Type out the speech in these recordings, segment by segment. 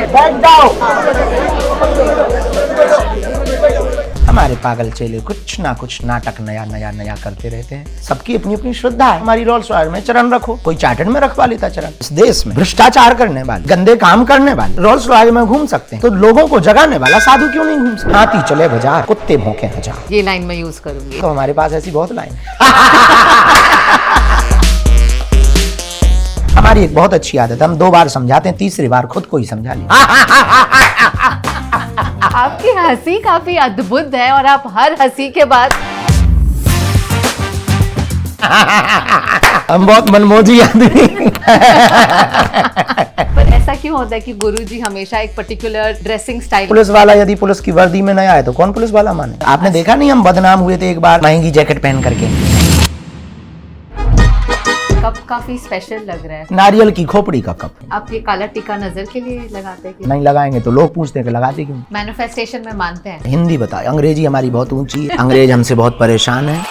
बैठ जाओ। हमारे पागल चेले कुछ ना कुछ नाटक नया नया नया करते रहते हैं। सबकी अपनी अपनी श्रद्धा है। हमारी रोल्स रॉयस में चरण रखो, कोई चार्टर्ड में रखवा लेता चरण। इस देश में भ्रष्टाचार करने वाले, गंदे काम करने वाले रोल्स रॉयस में घूम सकते हैं, तो लोगों को जगाने वाला साधु क्यों नहीं घूम सकता? हाथी चले बाजार, कुत्ते भौंके हजार। ये लाइन मैं यूज करूंगी। तो हमारे पास ऐसी बहुत लाइन। हमारी एक बहुत अच्छी आदत है, हम 2 बार समझाते हैं, तीसरी बार खुद को ही समझा लें। आपकी हंसी काफी अद्भुत है और आप हर हंसी के बाद हम बहुत मनमोजी आदमी। पर ऐसा क्यों होता है कि गुरुजी हमेशा एक पर्टिकुलर ड्रेसिंग स्टाइल? पुलिस वाला यदि पुलिस की वर्दी में नहीं आए तो कौन पुलिस वाला माने? आपने देखा नहीं, हम बदनाम हुए थे एक बार महंगी जैकेट पहन करके। कप काफी स्पेशल लग रहा है। नारियल की खोपड़ी का कप। आप ये काला टीका नजर के लिए लगाते हैं? नहीं लगाएंगे तो लोग पूछते हैं कि लगाते क्यों? मैनिफेस्टेशन में मानते हैं? हिंदी बताए, अंग्रेजी हमारी बहुत ऊंची है, अंग्रेज हमसे बहुत परेशान है।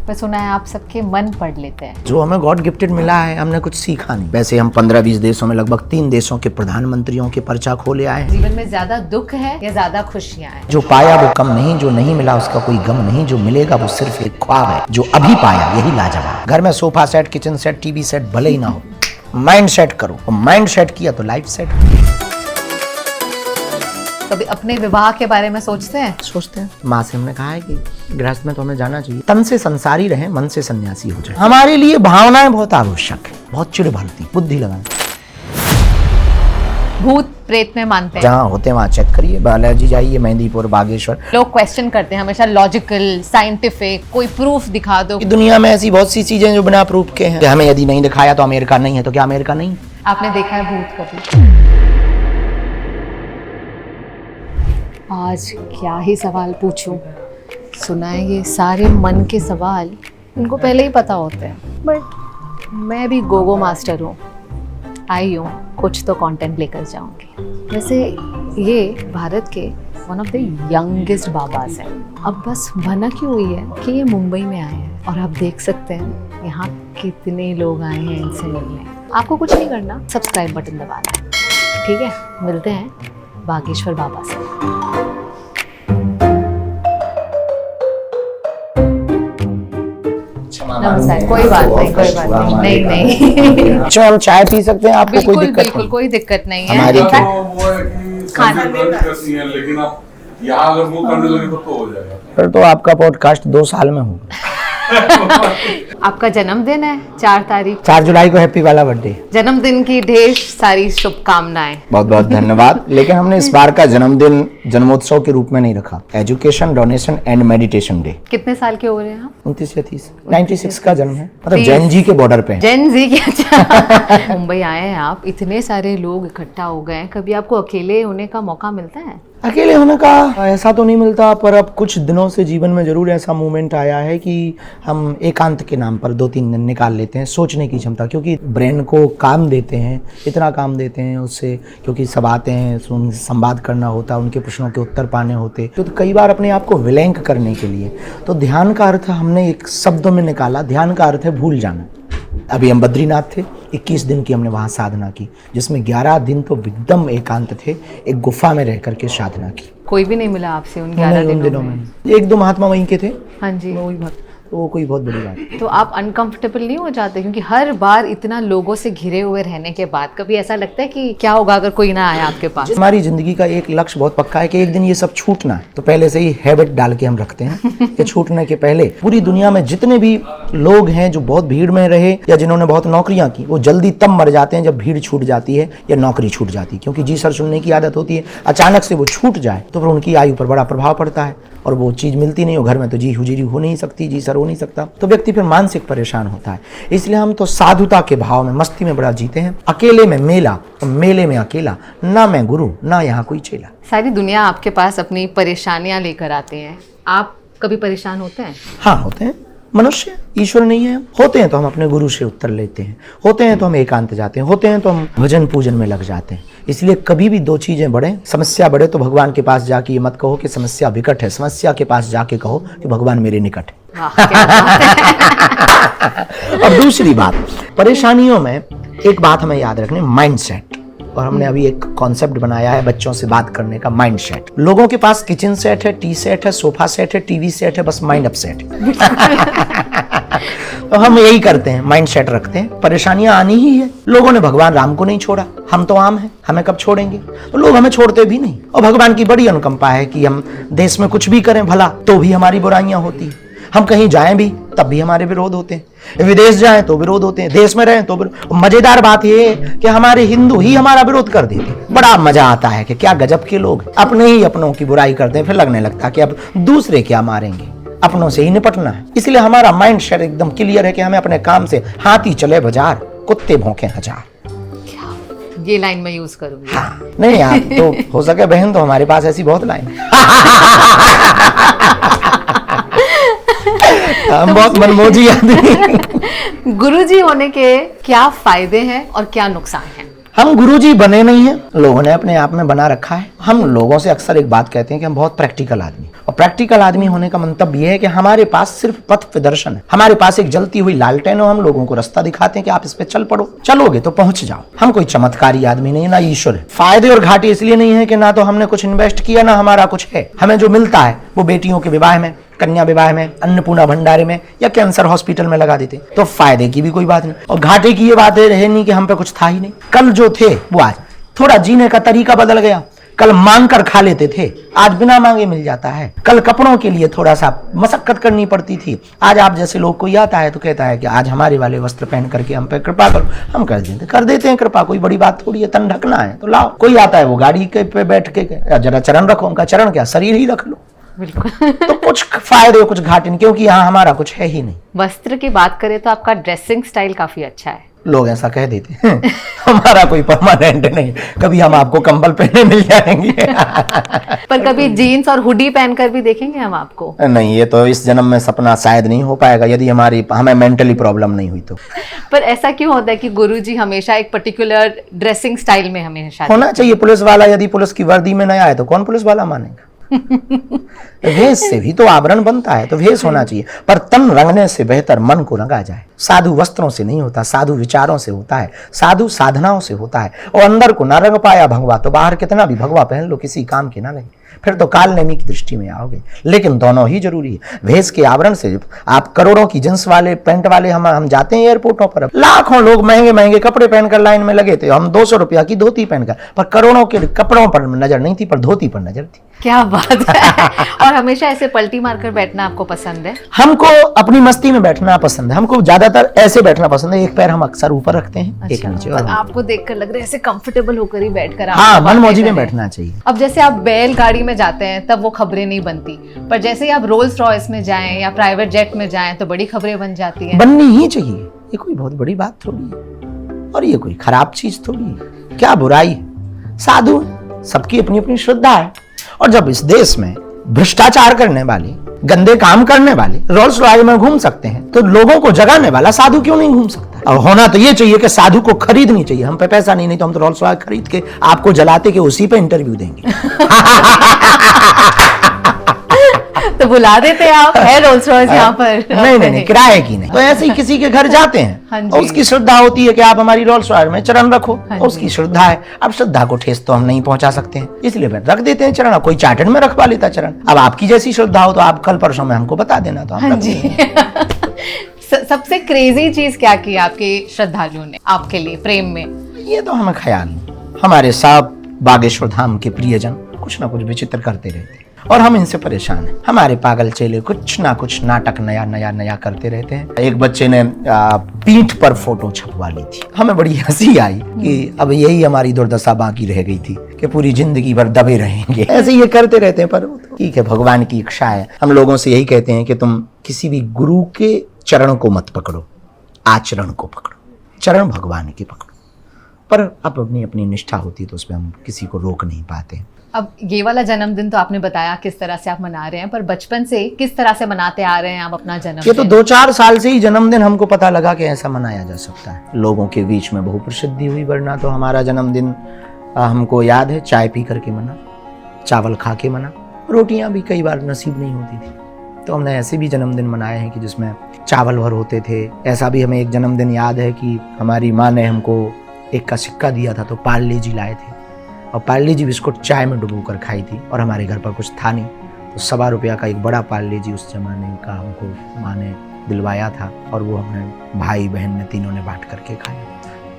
मैं सुना है आप सबके मन पढ़ लेते हैं। जो हमें गॉड गिफ्टेड मिला है, हमने कुछ सीखा नहीं। वैसे हम 15-20 देशों में लगभग 3 देशों के प्रधानमंत्रियों के पर्चा खोले आए हैं। जीवन में ज्यादा दुख है या ज्यादा खुशियां हैं? जो पाया वो कम नहीं, जो नहीं मिला उसका कोई गम नहीं, जो मिलेगा वो सिर्फ एक ख्वाब है, जो अभी पाया यही लाजवाब। घर में sofa set, kitchen set, TV set भले ही ना हो, माइंड सेट करो। माइंड सेट किया तो लाइफ सेट। कभी अपने विवाह के बारे में सोचते हैं? सोचते हैं। माँ से हमने कहा है कि गृहस्थ में तो हमें जाना चाहिए, तन से संसारी रहे, मन से सन्यासी हो जाए। हमारे लिए भावनाएं बहुत आवश्यक है, बहुत चिड़ भरती, बुद्धि लगाएं। भूत प्रेत में मानते हैं? जहाँ होते हैं वहाँ चेक करिए, बालाजी जाइए, मेहंदीपुर, बागेश्वर। लोग क्वेश्चन करते हैं हमेशा, लॉजिकल, साइंटिफिक, कोई प्रूफ दिखा दो। दुनिया में ऐसी बहुत सी चीजें जो बिना प्रूफ के हैं। हमें यदि नहीं दिखाया तो अमेरिका नहीं है, तो क्या अमेरिका नहीं? आपने देखा है भूत कभी? आज क्या ही सवाल पूछूं? सुना है ये सारे मन के सवाल इनको पहले ही पता होते हैं, बट मैं भी गोगो मास्टर हूँ, आई हूँ कुछ तो कंटेंट लेकर जाऊंगी। वैसे ये भारत के वन ऑफ द यंगेस्ट बाबाज हैं। अब बस भनक ही हुई है कि ये मुंबई में आए हैं और आप देख सकते हैं यहाँ कितने लोग आए हैं इनसे मिलने। आपको कुछ नहीं करना, सब्सक्राइब बटन दबाना है, ठीक है? मिलते हैं बागेश्वर बाबा से। नमस्कार। कोई बात नहीं, कोई बात नहीं, नहीं। अच्छा, हम चाय पी सकते हैं, आपको कोई दिक्कत? बिल्कुल कोई दिक्कत नहीं है। हमारी खाना लेकिन आप यहाँ अगर वो करने लगे तो हो जाएगा। फिर तो आपका पॉडकास्ट 2 साल में होगा। आपका जन्मदिन है 4 तारीख, 4 जुलाई को हैप्पी वाला बर्थडे। जन्मदिन की ढेर सारी शुभकामनाएं। बहुत बहुत धन्यवाद। लेकिन हमने इस बार का जन्मदिन जन्मोत्सव के रूप में नहीं रखा, education, donation and meditation day. कितने साल के हो रहे हैं आप? 29 या 30, 96 का जन्म है, मतलब जैन जी के बॉर्डर पे। जैन जी के? अच्छा। मुंबई आए हैं आप, इतने सारे लोग इकट्ठा हो गए, कभी आपको अकेले होने का मौका मिलता है? अकेले होने का ऐसा तो नहीं मिलता, पर अब कुछ दिनों से जीवन में जरूर ऐसा मोमेंट आया है कि हम एकांत के नाम पर 2-3 दिन निकाल लेते हैं, सोचने की क्षमता, क्योंकि ब्रेन को काम देते हैं, इतना काम देते हैं उससे, क्योंकि सब आते हैं, संवाद करना होता है, उनके प्रश्नों के उत्तर पाने होते, तो कई बार अपने आप को विलैंक करने के लिए तो ध्यान का अर्थ हमने एक शब्दों में निकाला। ध्यान का अर्थ है भूल जाना। अभी हम बद्रीनाथ थे, 21 दिन की हमने वहाँ साधना की, जिसमें 11 दिन तो एकदम एकांत थे, एक गुफा में रह करके साधना की। कोई भी नहीं मिला आपसे उन 11 दिनों में? 1-2 महात्मा वहीं के थे। हाँ जी। वो कोई बहुत बड़ी बात है। तो आप अनकंफर्टेबल नहीं हो जाते? क्योंकि हर बार इतना लोगों से घिरे हुए रहने के बाद कभी ऐसा लगता है कि क्या होगा अगर कोई ना आया आपके पास? हमारी जिंदगी का एक लक्ष्य बहुत पक्का है कि एक दिन ये सब छूटना है, तो पहले से ही हैबिट डाल के हम रखते हैं कि छूटने के पहले पूरी दुनिया में जितने भी लोग हैं जो बहुत भीड़ में रहे या जिन्होंने बहुत नौकरियां की, वो जल्दी तब मर जाते हैं जब भीड़ छूट जाती है या नौकरी छूट जाती है, क्योंकि जी सर सुनने की आदत होती है। अचानक से वो छूट जाए तो फिर उनकी आयु पर बड़ा प्रभाव पड़ता है और वो चीज़ मिलती नहीं हो। घर में तो जी हुजीरी हो नहीं सकती, जी सर हो नहीं सकता, तो व्यक्ति फिर मानसिक परेशान होता है। इसलिए हम तो साधुता के भाव में, मस्ती में बड़ा जीते हैं। अकेले में मेला और मेले में अकेला, ना मैं गुरु ना यहाँ कोई चेला। सारी दुनिया आपके पास अपनी परेशानियां लेकर आते हैं, आप कभी परेशान होते हैं? हाँ होते हैं, मनुष्य, ईश्वर नहीं है। होते हैं तो हम अपने गुरु से उत्तर लेते हैं, होते हैं तो हम एकांत जाते हैं, होते हैं तो हम भजन पूजन में लग जाते हैं। इसलिए कभी भी 2 चीजें बढ़े, समस्या बढ़े तो भगवान के पास जाके ये मत कहो कि समस्या विकट है, समस्या के पास जाके कहो कि भगवान मेरे निकट है। वाह, क्या बात है। और दूसरी बात, परेशानियों में एक बात हमें याद रखनी, माइंड सेट। और हमने अभी एक कॉन्सेप्ट बनाया है बच्चों से बात करने का, माइंड सेट। लोगों के पास किचन सेट है, टी सेट है, सोफा सेट है, टीवी सेट है, बस माइंड अपसेट है। तो हम यही करते हैं, माइंड सेट रखते हैं। परेशानियां आनी ही है। लोगों ने भगवान राम को नहीं छोड़ा, हम तो आम हैं, हमें कब छोड़ेंगे? तो लोग हमें छोड़ते भी नहीं। और भगवान की बड़ी अनुकंपा है कि हम देश में कुछ भी करें भला तो भी हमारी बुराइयां होती हैं। हम कहीं जाएं भी तब भी हमारे विरोध होते हैं, विदेश जाएं तो विरोध होते हैं, देश में रहें तो विरोध। मजेदार बात यह है कि हमारे हिंदू ही हमारा विरोध कर देते हैं। बड़ा मजा आता है कि क्या गजब के लोग अपने ही अपनों की बुराई करते हैं। फिर लगने लगता है कि अब दूसरे क्या मारेंगे, अपनों से ही निपटना है। इसलिए हमारा माइंड सेट एकदम क्लियर है कि हमें अपने काम से, हाथी चले बाजार, कुत्ते भौंके हजार। ये लाइन मैं यूज करूंगी। हाँ, नहीं आप तो हो सके बहन, तो हमारे पास ऐसी बहुत लाइन। हम बहुत मनमोजी आदमी। गुरुजी होने के क्या फायदे हैं और क्या नुकसान हैं? हम गुरुजी बने नहीं हैं, लोगों ने अपने आप में बना रखा है। हम लोगों से अक्सर एक बात कहते हैं कि हम बहुत प्रैक्टिकल आदमी, और प्रैक्टिकल आदमी होने का मंतव्य यह है कि हमारे पास सिर्फ पथ प्रदर्शन है। हमारे पास एक जलती हुई लालटेन हो, हम लोगों को रास्ता दिखाते हैं कि आप इस पे चल पड़ो, चलोगे तो पहुंच जाओ। हम कोई चमत्कारी आदमी नहीं, ना ईश्वर है। फायदे और घाटे इसलिए नहीं है कि ना तो हमने कुछ इन्वेस्ट किया, ना हमारा कुछ है। हमें जो मिलता है वो बेटियों के विवाह में, कन्या विवाह में, अन्नपूर्णा भंडारे में या कैंसर हॉस्पिटल में लगा देते, तो फायदे की भी कोई बात नहीं। और घाटे की ये बात है नहीं कि हम पे कुछ था ही नहीं। कल जो थे वो आज, थोड़ा जीने का तरीका बदल गया। कल मांग कर खा लेते थे, आज बिना मांगे मिल जाता है। कल कपड़ों के लिए थोड़ा सा मशक्कत करनी पड़ती थी, आज आप जैसे लोग कोई आता है तो कहता है कि आज हमारे वाले वस्त्र पहन करके हम पे कृपा करो, हम कर देते हैं कृपा। कोई बड़ी बात थोड़ी है, तन ढकना है तो लाओ। कोई आता है वो गाड़ी के पे बैठ के जरा चरण रखो, उनका चरण क्या, शरीर ही रख लो। बिल्कुल। तो कुछ फायदे कुछ घाटे नहीं, क्योंकि यहाँ हमारा कुछ है ही नहीं। वस्त्र की बात करें तो आपका ड्रेसिंग स्टाइल काफी अच्छा है। लोग ऐसा कह देते हैं। हमारा कोई परमानेंट नहीं, कभी हम आपको कंबल पहने मिल जाएंगे। पर कभी जीन्स और हुडी पहनकर भी देखेंगे हम आपको? नहीं, ये तो इस जन्म में सपना शायद नहीं हो पाएगा, यदि हमें मेंटली प्रॉब्लम नहीं हुई तो। पर ऐसा क्यों होता है कि गुरुजी हमेशा एक पर्टिकुलर ड्रेसिंग स्टाइल में हमेशा होना चाहिए? पुलिस वाला यदि पुलिस की वर्दी में नहीं आए तो कौन पुलिस वाला मानेगा? भेष से भी तो आवरण बनता है, तो भेष होना चाहिए। पर तन रंगने से बेहतर मन को रंगा जाए। साधु वस्त्रों से नहीं होता, साधु विचारों से होता है, साधु साधनाओं से होता है। और अंदर को ना रंग पाया भगवा तो बाहर कितना भी भगवा पहन लो, किसी काम के ना लगे, फिर तो काल नेमी की दृष्टि में आओगे। लेकिन दोनों ही जरूरी है। भेष के आवरण से आप करोड़ों की जींस वाले, पैंट वाले, हम जाते हैं एयरपोर्टों पर, लाखों लोग महंगे महंगे कपड़े पहनकर लाइन में लगे थे, हम 200 रुपया की धोती पहनकर, पर करोड़ों के कपड़ों पर नजर नहीं थी, पर धोती पर नजर थी। क्या बात है। और हमेशा ऐसे पलटी मारकर बैठना आपको पसंद है? हमको अपनी मस्ती में बैठना पसंद है। हमको ज्यादातर ऐसे बैठना पसंद है, एक पैर हम अक्सर ऊपर रखते हैं, एक नीचे। और आपको देखकर लग रहा है ऐसे कंफर्टेबल होकर ही बैठकर हाँ, मनमौजी में बैठना चाहिए। अब जैसे आप बैलगाड़ी में जाते हैं तब वो खबरें नहीं बनती, पर जैसे ही आप रोल्स रॉयस में जाएं या प्राइवेट जेट में जाएं तो बड़ी खबरें बन जाती हैं। बननी ही चाहिए, ये कोई बहुत बड़ी बात थोड़ी है, और ये कोई खराब चीज थोड़ी है। क्या बुराई है? साधु है, सबकी अपनी अपनी श्रद्धा है। और जब इस देश में भ्रष्टाचार करने वाले, गंदे काम करने वाले रोल्स रॉयस में घूम सकते हैं, तो लोगों को जगाने वाला साधु क्यों नहीं घूम सकता? और होना तो ये चाहिए कि साधु को खरीदनी चाहिए। हम पे पैसा नहीं तो हम तो रोल्स रॉयस खरीद के आपको जलाते के उसी पे इंटरव्यू देंगे। तो बुला देते आप, है रोल्स रॉयस यहाँ पर? नहीं, किराए की नहीं। तो ऐसे ही किसी के घर जाते हैं, हाँ जी। और उसकी श्रद्धा होती है कि आप हमारी रोल्स रॉयस में चरण रखो, और उसकी श्रद्धा है। अब श्रद्धा को ठेस तो हम नहीं पहुंचा सकते हैं, इसलिए फिर रख देते हैं चरण। कोई चार्टर्ड में रखवा लेता चरण। अब आपकी जैसी श्रद्धा हो तो आप कल परसों में हमको बता देना, तो हम रख देंगे। सबसे क्रेजी चीज क्या की आपके श्रद्धालुओं ने आपके लिए प्रेम में? ये तो हमें ख्याल नहीं। हमारे सब बागेश्वर धाम के प्रियजन कुछ ना कुछ विचित्र करते रहते हैं, और हम इनसे परेशान हैं। हमारे पागल चेले कुछ ना कुछ नाटक नया नया नया करते रहते हैं। एक बच्चे ने पीठ पर फोटो छपवा ली थी, हमें बड़ी हंसी आई कि अब यही हमारी दुर्दशा बाकी रह गई थी कि पूरी जिंदगी भर दबे रहेंगे। ऐसे ये करते रहते हैं, पर ठीक है, भगवान की इच्छा है। हम लोगों से यही कहते हैं कि तुम किसी भी गुरु के चरण को मत पकड़ो, आचरण को पकड़ो। चरण भगवान के पकड़ो, पर अब अपनी अपनी निष्ठा होती है तो उसमें हम किसी को रोक नहीं पाते। अब ये वाला जन्मदिन तो आपने बताया किस तरह से आप मना रहे हैं, पर बचपन से किस तरह से मनाते आ रहे हैं आप अपना जन्मदिन? ये तो 2-4 साल से ही जन्मदिन हमको पता लगा कि ऐसा मनाया जा सकता है। लोगों के बीच में बहुत प्रसिद्धि हुई, वरना तो हमारा जन्मदिन हमको याद है चाय पी करके मना, चावल खा के मना, रोटियां भी कई बार नसीब नहीं होती थी। तो हमने ऐसे भी जन्मदिन मनाए हैं कि जिसमें चावल भर होते थे। ऐसा भी हमें एक जन्मदिन याद है कि हमारी माँ ने हमको 1 का सिक्का दिया था, तो पार्ले जी लाए थे और पार्ले जी बिस्कुट चाय में डुबो कर खाई थी। और हमारे घर पर कुछ था नहीं, तो ₹1.25 का एक बड़ा पार्ले जी उस जमाने का हमको माँ ने दिलवाया था और वो हमने भाई बहन ने तीनों ने बांट करके खाया।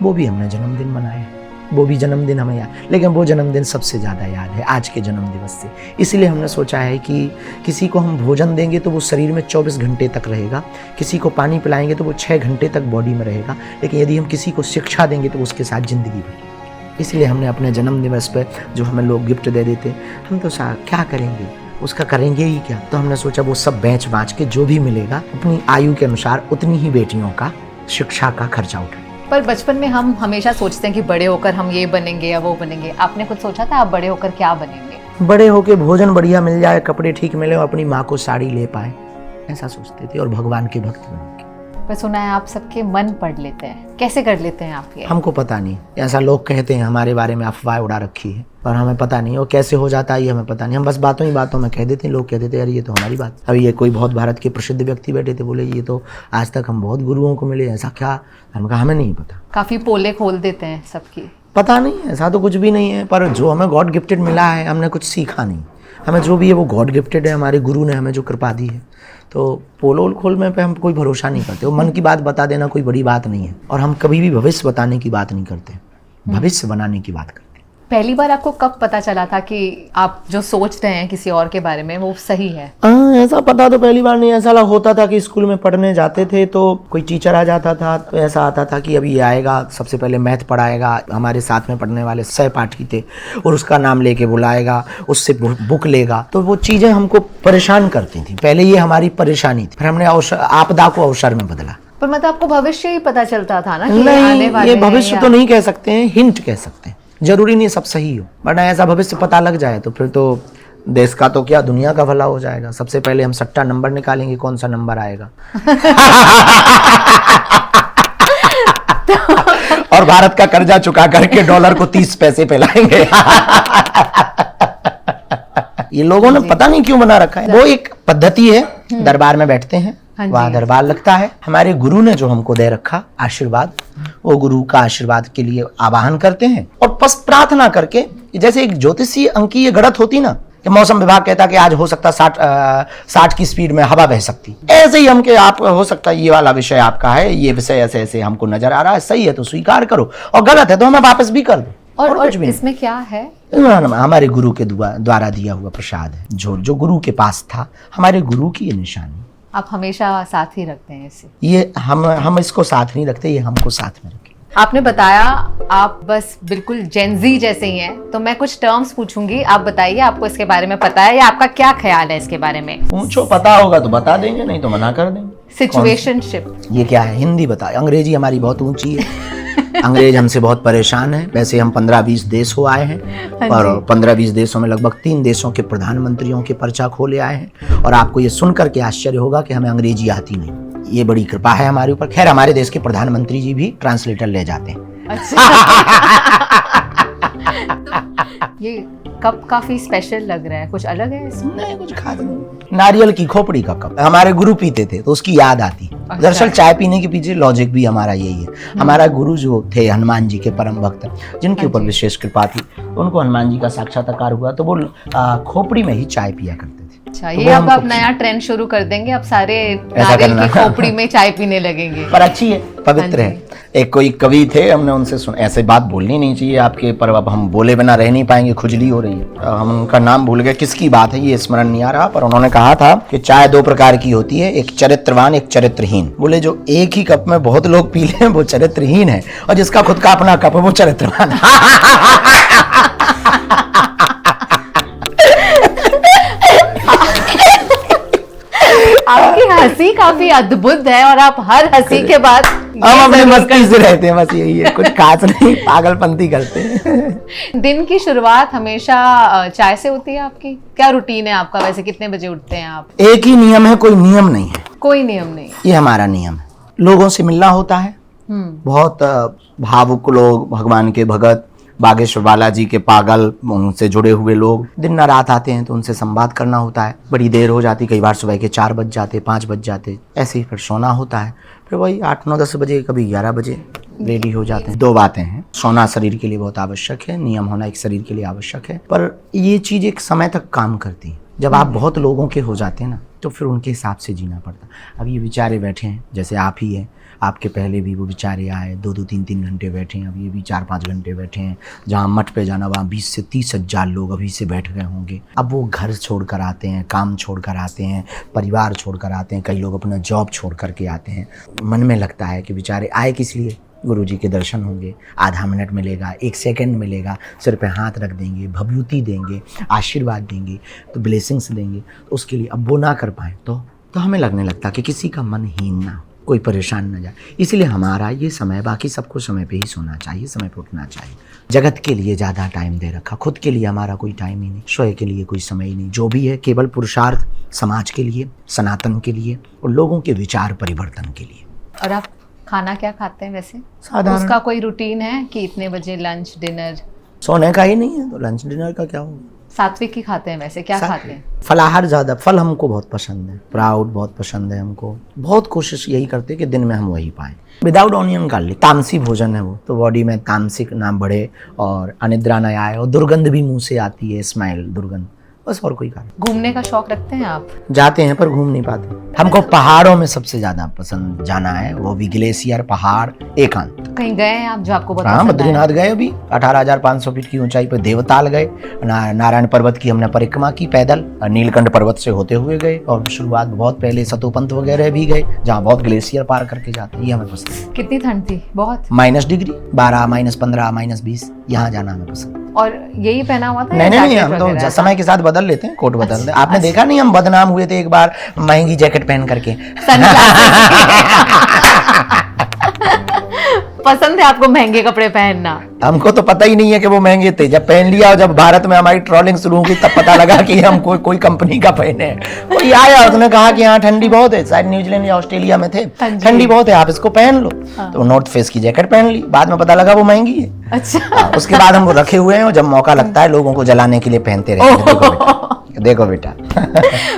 वो भी हमने जन्मदिन मनाया, वो भी जन्मदिन हमें याद, लेकिन वो जन्मदिन सबसे ज़्यादा याद है आज के जन्मदिवस से। इसलिए हमने सोचा है कि किसी को हम भोजन देंगे तो वो शरीर में 24 घंटे तक रहेगा, किसी को पानी पिलाएंगे तो वो 6 घंटे तक बॉडी में रहेगा, लेकिन यदि हम किसी को शिक्षा देंगे तो उसके साथ ज़िंदगी भर। इसलिए हमने अपने जन्मदिवस पर जो हमें लोग गिफ्ट दे देते, हम तो क्या करेंगे, उसका करेंगे ही क्या। तो हमने सोचा वो सब बेच बाँच के जो भी मिलेगा अपनी आयु के अनुसार उतनी ही बेटियों का शिक्षा का खर्चा उठाए। पर बचपन में हम हमेशा सोचते हैं कि बड़े होकर हम ये बनेंगे या वो बनेंगे। आपने कुछ सोचा था आप बड़े होकर क्या बनेंगे? बड़े होके भोजन बढ़िया मिल जाए, कपड़े ठीक मिले और अपनी माँ को साड़ी ले पाए, ऐसा सोचते थे और भगवान के भक्त बनेंगे। पर सुना है आप सबके मन पढ़ लेते हैं, कैसे कर लेते हैं आप ये? हमको पता नहीं, ऐसा लोग कहते हैं, हमारे बारे में अफवाह उड़ा रखी है, पर हमें पता नहीं वो कैसे हो जाता है, ये हमें पता नहीं। हम बस बातों ही बातों में कह देते हैं, लोग कहते थे यार ये तो हमारी बात। अभी ये कोई बहुत भारत के प्रसिद्ध व्यक्ति बैठे थे, बोले ये तो आज तक हम बहुत गुरुओं को मिले, ऐसा क्या? हमने कहा हमें नहीं पता। काफी पोले खोल देते हैं सबकी। पता नहीं, ऐसा तो कुछ भी नहीं है, पर जो हमें गॉड गिफ्टेड मिला है हमने कुछ सीखा नहीं। हमें जो भी है वो गॉड गिफ्टेड है, हमारे गुरु ने हमें जो कृपा दी है। तो पोल खोल में पे हम कोई भरोसा नहीं करते। वो मन की बात बता देना कोई बड़ी बात नहीं है, और हम कभी भी भविष्य बताने की बात नहीं करते, भविष्य बनाने की बात करते। पहली बार आपको कब पता चला था कि आप जो सोच रहे हैं किसी और के बारे में वो सही है? ऐसा पता तो पहली बार नहीं, ऐसा होता था कि स्कूल में पढ़ने जाते थे तो कोई टीचर आ जाता था, तो ऐसा आता था कि अभी ये आएगा, सबसे पहले मैथ पढ़ाएगा, हमारे साथ में पढ़ने वाले सहपाठी थे और उसका नाम लेके बुलाएगा, उससे बुक लेगा। तो वो चीज़ें हमको परेशान करती थी। पहले ये हमारी परेशानी थी, फिर हमने आपदा को अवसर में बदला। पर मतलब आपको भविष्य ही पता चलता था ना कि नहीं, आने वाले ये भविष्य तो नहीं कह सकते हैं, हिंट कह सकते हैं। जरूरी नहीं सब सही हो, वरना ऐसा भविष्य पता लग जाए तो फिर तो देश का तो क्या दुनिया का भला हो जाएगा। सबसे पहले हम सट्टा नंबर निकालेंगे, कौन सा नंबर आएगा और भारत का कर्जा चुका करके डॉलर को 30 पैसे पे लाएंगे ये लोगों ने पता नहीं क्यों बना रखा है। वो एक पद्धति है, दरबार में बैठते हैं, वहाँ दरबार लगता है, हमारे गुरु ने जो हमको दे रखा आशीर्वाद, वो गुरु का आशीर्वाद के लिए आवाहन करते हैं और बस प्रार्थना करके, जैसे एक ज्योतिषीय अंकीय गणित होती ना, कि मौसम विभाग कहता कि आज हो सकता 60 की स्पीड में हवा बह सकती, ऐसे ही हम के आप हो सकता ये वाला विषय आपका है, ये विषय ऐसे ऐसे हमको नजर आ रहा है, सही है तो स्वीकार करो और गलत है तो हमें वापस भी कर दो। और इसमें क्या है? हमारे गुरु के द्वारा दिया हुआ प्रसाद है, जो गुरु के पास था, हमारे गुरु की ये निशानी। आप हमेशा साथ ही रखते हैं इसे? ये हम इसको साथ नहीं रखते, ये हमको साथ में रखे। आपने बताया आप बस बिल्कुल जेनजी जैसे ही हैं, तो मैं कुछ टर्म्स पूछूंगी, आप बताइए आपको इसके बारे में पता है या आपका क्या ख्याल है इसके बारे में? पूछो, पता होगा तो बता देंगे, नहीं तो मना कर देंगे। सिचुएशनशिप ये क्या है? हिंदी बताए, अंग्रेजी हमारी बहुत ऊंची है अंग्रेज हमसे बहुत परेशान है। वैसे हम 15-20 देश हो आए हैं और 15-20 देशों में लगभग 3 देशों के प्रधानमंत्रियों के पर्चा खोले आए हैं, और आपको ये सुनकर के आश्चर्य होगा कि हमें अंग्रेजी आती नहीं। ये बड़ी कृपा है हमारे ऊपर। खैर, हमारे देश के प्रधानमंत्री जी भी ट्रांसलेटर ले जाते हैं। अच्छा ये कप काफी स्पेशल लग रहा है, कुछ अलग है इसमें? नहीं, कुछ खास नहीं। नारियल की खोपड़ी का कप हमारे गुरु पीते थे तो उसकी याद आती। दरअसल चाय पीने के पीछे लॉजिक भी हमारा यही है। हमारा गुरु जो थे हनुमान जी के परम भक्त, जिनके ऊपर विशेष कृपा थी, उनको हनुमान जी का साक्षात्कार हुआ तो वो खोपड़ी में ही चाय पिया करते थे। अच्छा, तो ये अब आप नया ट्रेंड शुरू कर देंगे, अब सारे नारियल की खोपड़ी में चाय पीने लगेंगे। पर अच्छी है, पवित्र है। एक कोई कवि थे, हमने उनसे सुना, ऐसे बात बोलनी नहीं चाहिए आपके, पर अब हम बोले बिना रह नहीं पाएंगे, खुजली हो रही है। हम उनका नाम भूल गए, किसकी बात है ये स्मरण नहीं आ रहा, पर उन्होंने कहा था कि चाय 2 प्रकार की होती है, एक चरित्रवान, एक चरित्रहीन। बोले जो एक ही कप में बहुत लोग पी लें वो चरित्रहीन है, और जिसका खुद का अपना कप है वो चरित्रवान आपकी हंसी काफी अद्भुत है और आप हर हंसी के बाद हम अपने मस्ती से रहते हैं, बस यही है, कुछ खास नहीं, पागलपंती करते हैं। दिन की शुरुआत हमेशा चाय से होती है आपकी? क्या रूटीन है आपका वैसे? कितने बजे उठते हैं आप? एक ही नियम है, कोई नियम नहीं है। कोई नियम नहीं? ये हमारा नियम है। लोगों से मिलना होता है, बहुत भावुक लोग, भगवान के भगत बागेश्वर बालाजी के पागल, उनसे जुड़े हुए लोग दिन न रात आते हैं, तो उनसे संवाद करना होता है। बड़ी देर हो जाती, कई बार सुबह के 4 बज जाते, 5 बज जाते, ऐसे ही फिर सोना होता है। फिर वही 8, 9, 10 बजे, कभी 11 बजे रेडी हो जाते हैं। 2 बातें हैं, सोना शरीर के लिए बहुत आवश्यक है, नियम होना एक शरीर के लिए आवश्यक है, पर ये चीज़ एक समय तक काम करती है। जब आप बहुत लोगों के हो जाते हैं ना, तो फिर उनके हिसाब से जीना पड़ता है। अब ये बेचारे बैठे हैं, जैसे आप ही हैं, आपके पहले भी वो बेचारे आए, 2-2, 3-3 घंटे बैठे हैं, अब ये भी 4-5 घंटे बैठे हैं। जहाँ मठ पे जाना, वहाँ 20 से 30 हज़ार लोग अभी से बैठ गए होंगे। अब वो घर छोड़ कर आते हैं, काम छोड़ कर आते हैं, परिवार छोड़ कर आते हैं, कई लोग अपना जॉब छोड़ कर के आते हैं। मन में लगता है कि बेचारे आए किस लिए, गुरु जी के दर्शन होंगे, आधा मिनट मिलेगा, 1 सेकंड मिलेगा, सिर पे हाथ रख देंगे, भभूति देंगे, आशीर्वाद देंगे, तो ब्लेसिंग्स देंगे, तो उसके लिए अब वो ना कर पाए तो हमें लगने लगता कि किसी का मन हीन ना हो, कोई परेशान ना जाए। इसलिए हमारा ये समय, बाकी सबको समय पे ही सोना चाहिए, समय पे उठना चाहिए। जगत के लिए ज़्यादा टाइम दे रखा, खुद के लिए हमारा कोई टाइम ही नहीं, स्वयं के लिए कोई समय ही नहीं। जो भी है केवल पुरुषार्थ समाज के लिए, सनातन के लिए और लोगों के विचार परिवर्तन के लिए। और आप खाना क्या खाते हैं वैसे? साधारण। उसका कोई रूटीन है कि इतने बजे लंच डिनर? सोने का ही नहीं है तो लंच डिनर का क्या होगा। सात्विक ही खाते हैं वैसे, क्या खाते हैं? फलाहार ज़्यादा, फल हमको बहुत पसंद है, स्प्राउट बहुत पसंद है हमको। बहुत कोशिश यही करते हैं कि दिन में हम वही पाएं, विदाउट ऑनियन गार्लिक। तामसी भोजन है वो, तो बॉडी में तामसिक ना बढ़े और अनिद्रा न आए, और दुर्गंध भी मुंह से आती है, स्मेल, दुर्गंध, बस और कोई कारण। घूमने का शौक रखते हैं आप? जाते हैं पर घूम नहीं पाते। हमको पहाड़ों में सबसे ज्यादा पसंद जाना है, वो भी ग्लेशियर, पहाड़, एकांत। कहीं गए हैं आप जो आपको बहुत हाँ, पसंद आया? बद्रीनाथ गए, अभी 18,500 फीट की ऊंचाई पर देवताल गए, नारायण पर्वत की हमने परिक्रमा की पैदल, नीलकंठ पर्वत से होते हुए गए, और शुरुआत बहुत पहले सतोपंथ वगैरह भी गए, जहाँ बहुत ग्लेशियर पार करके जाते हैं। ये हमें पसंद है। कितनी ठंड थी? बहुत? -डिग्री, 12, -15, -20, यहाँ जाना हमें पसंद। और यही पहना हुआ था? नहीं, हम तो समय के साथ बदल लेते हैं, कोट बदलते हैं। आपने देखा नहीं, हम बदनाम हुए थे एक बार महंगी जैकेट पहन करके। पसंद है आपको महंगे कपड़े पहनना? हमको तो पता ही नहीं है कि वो महंगे थे। जब पहन लिया और जब भारत में हमारी ट्रॉलिंग शुरू हुई, तब पता लगा कि हम कोई कंपनी का पहने हैं। कोई आया, उसने कहा कि यहाँ ठंडी बहुत है, शायद न्यूजीलैंड या ऑस्ट्रेलिया में थे, ठंडी बहुत है, आप इसको पहन लो। तो नॉर्थ फेस की जैकेट पहन ली, बाद में पता लगा वो महंगी है। अच्छा। उसके बाद हम वो रखे हुए हैं, और जब मौका लगता है लोगों को जलाने के लिए पहनते रहते हैं। देखो बेटा,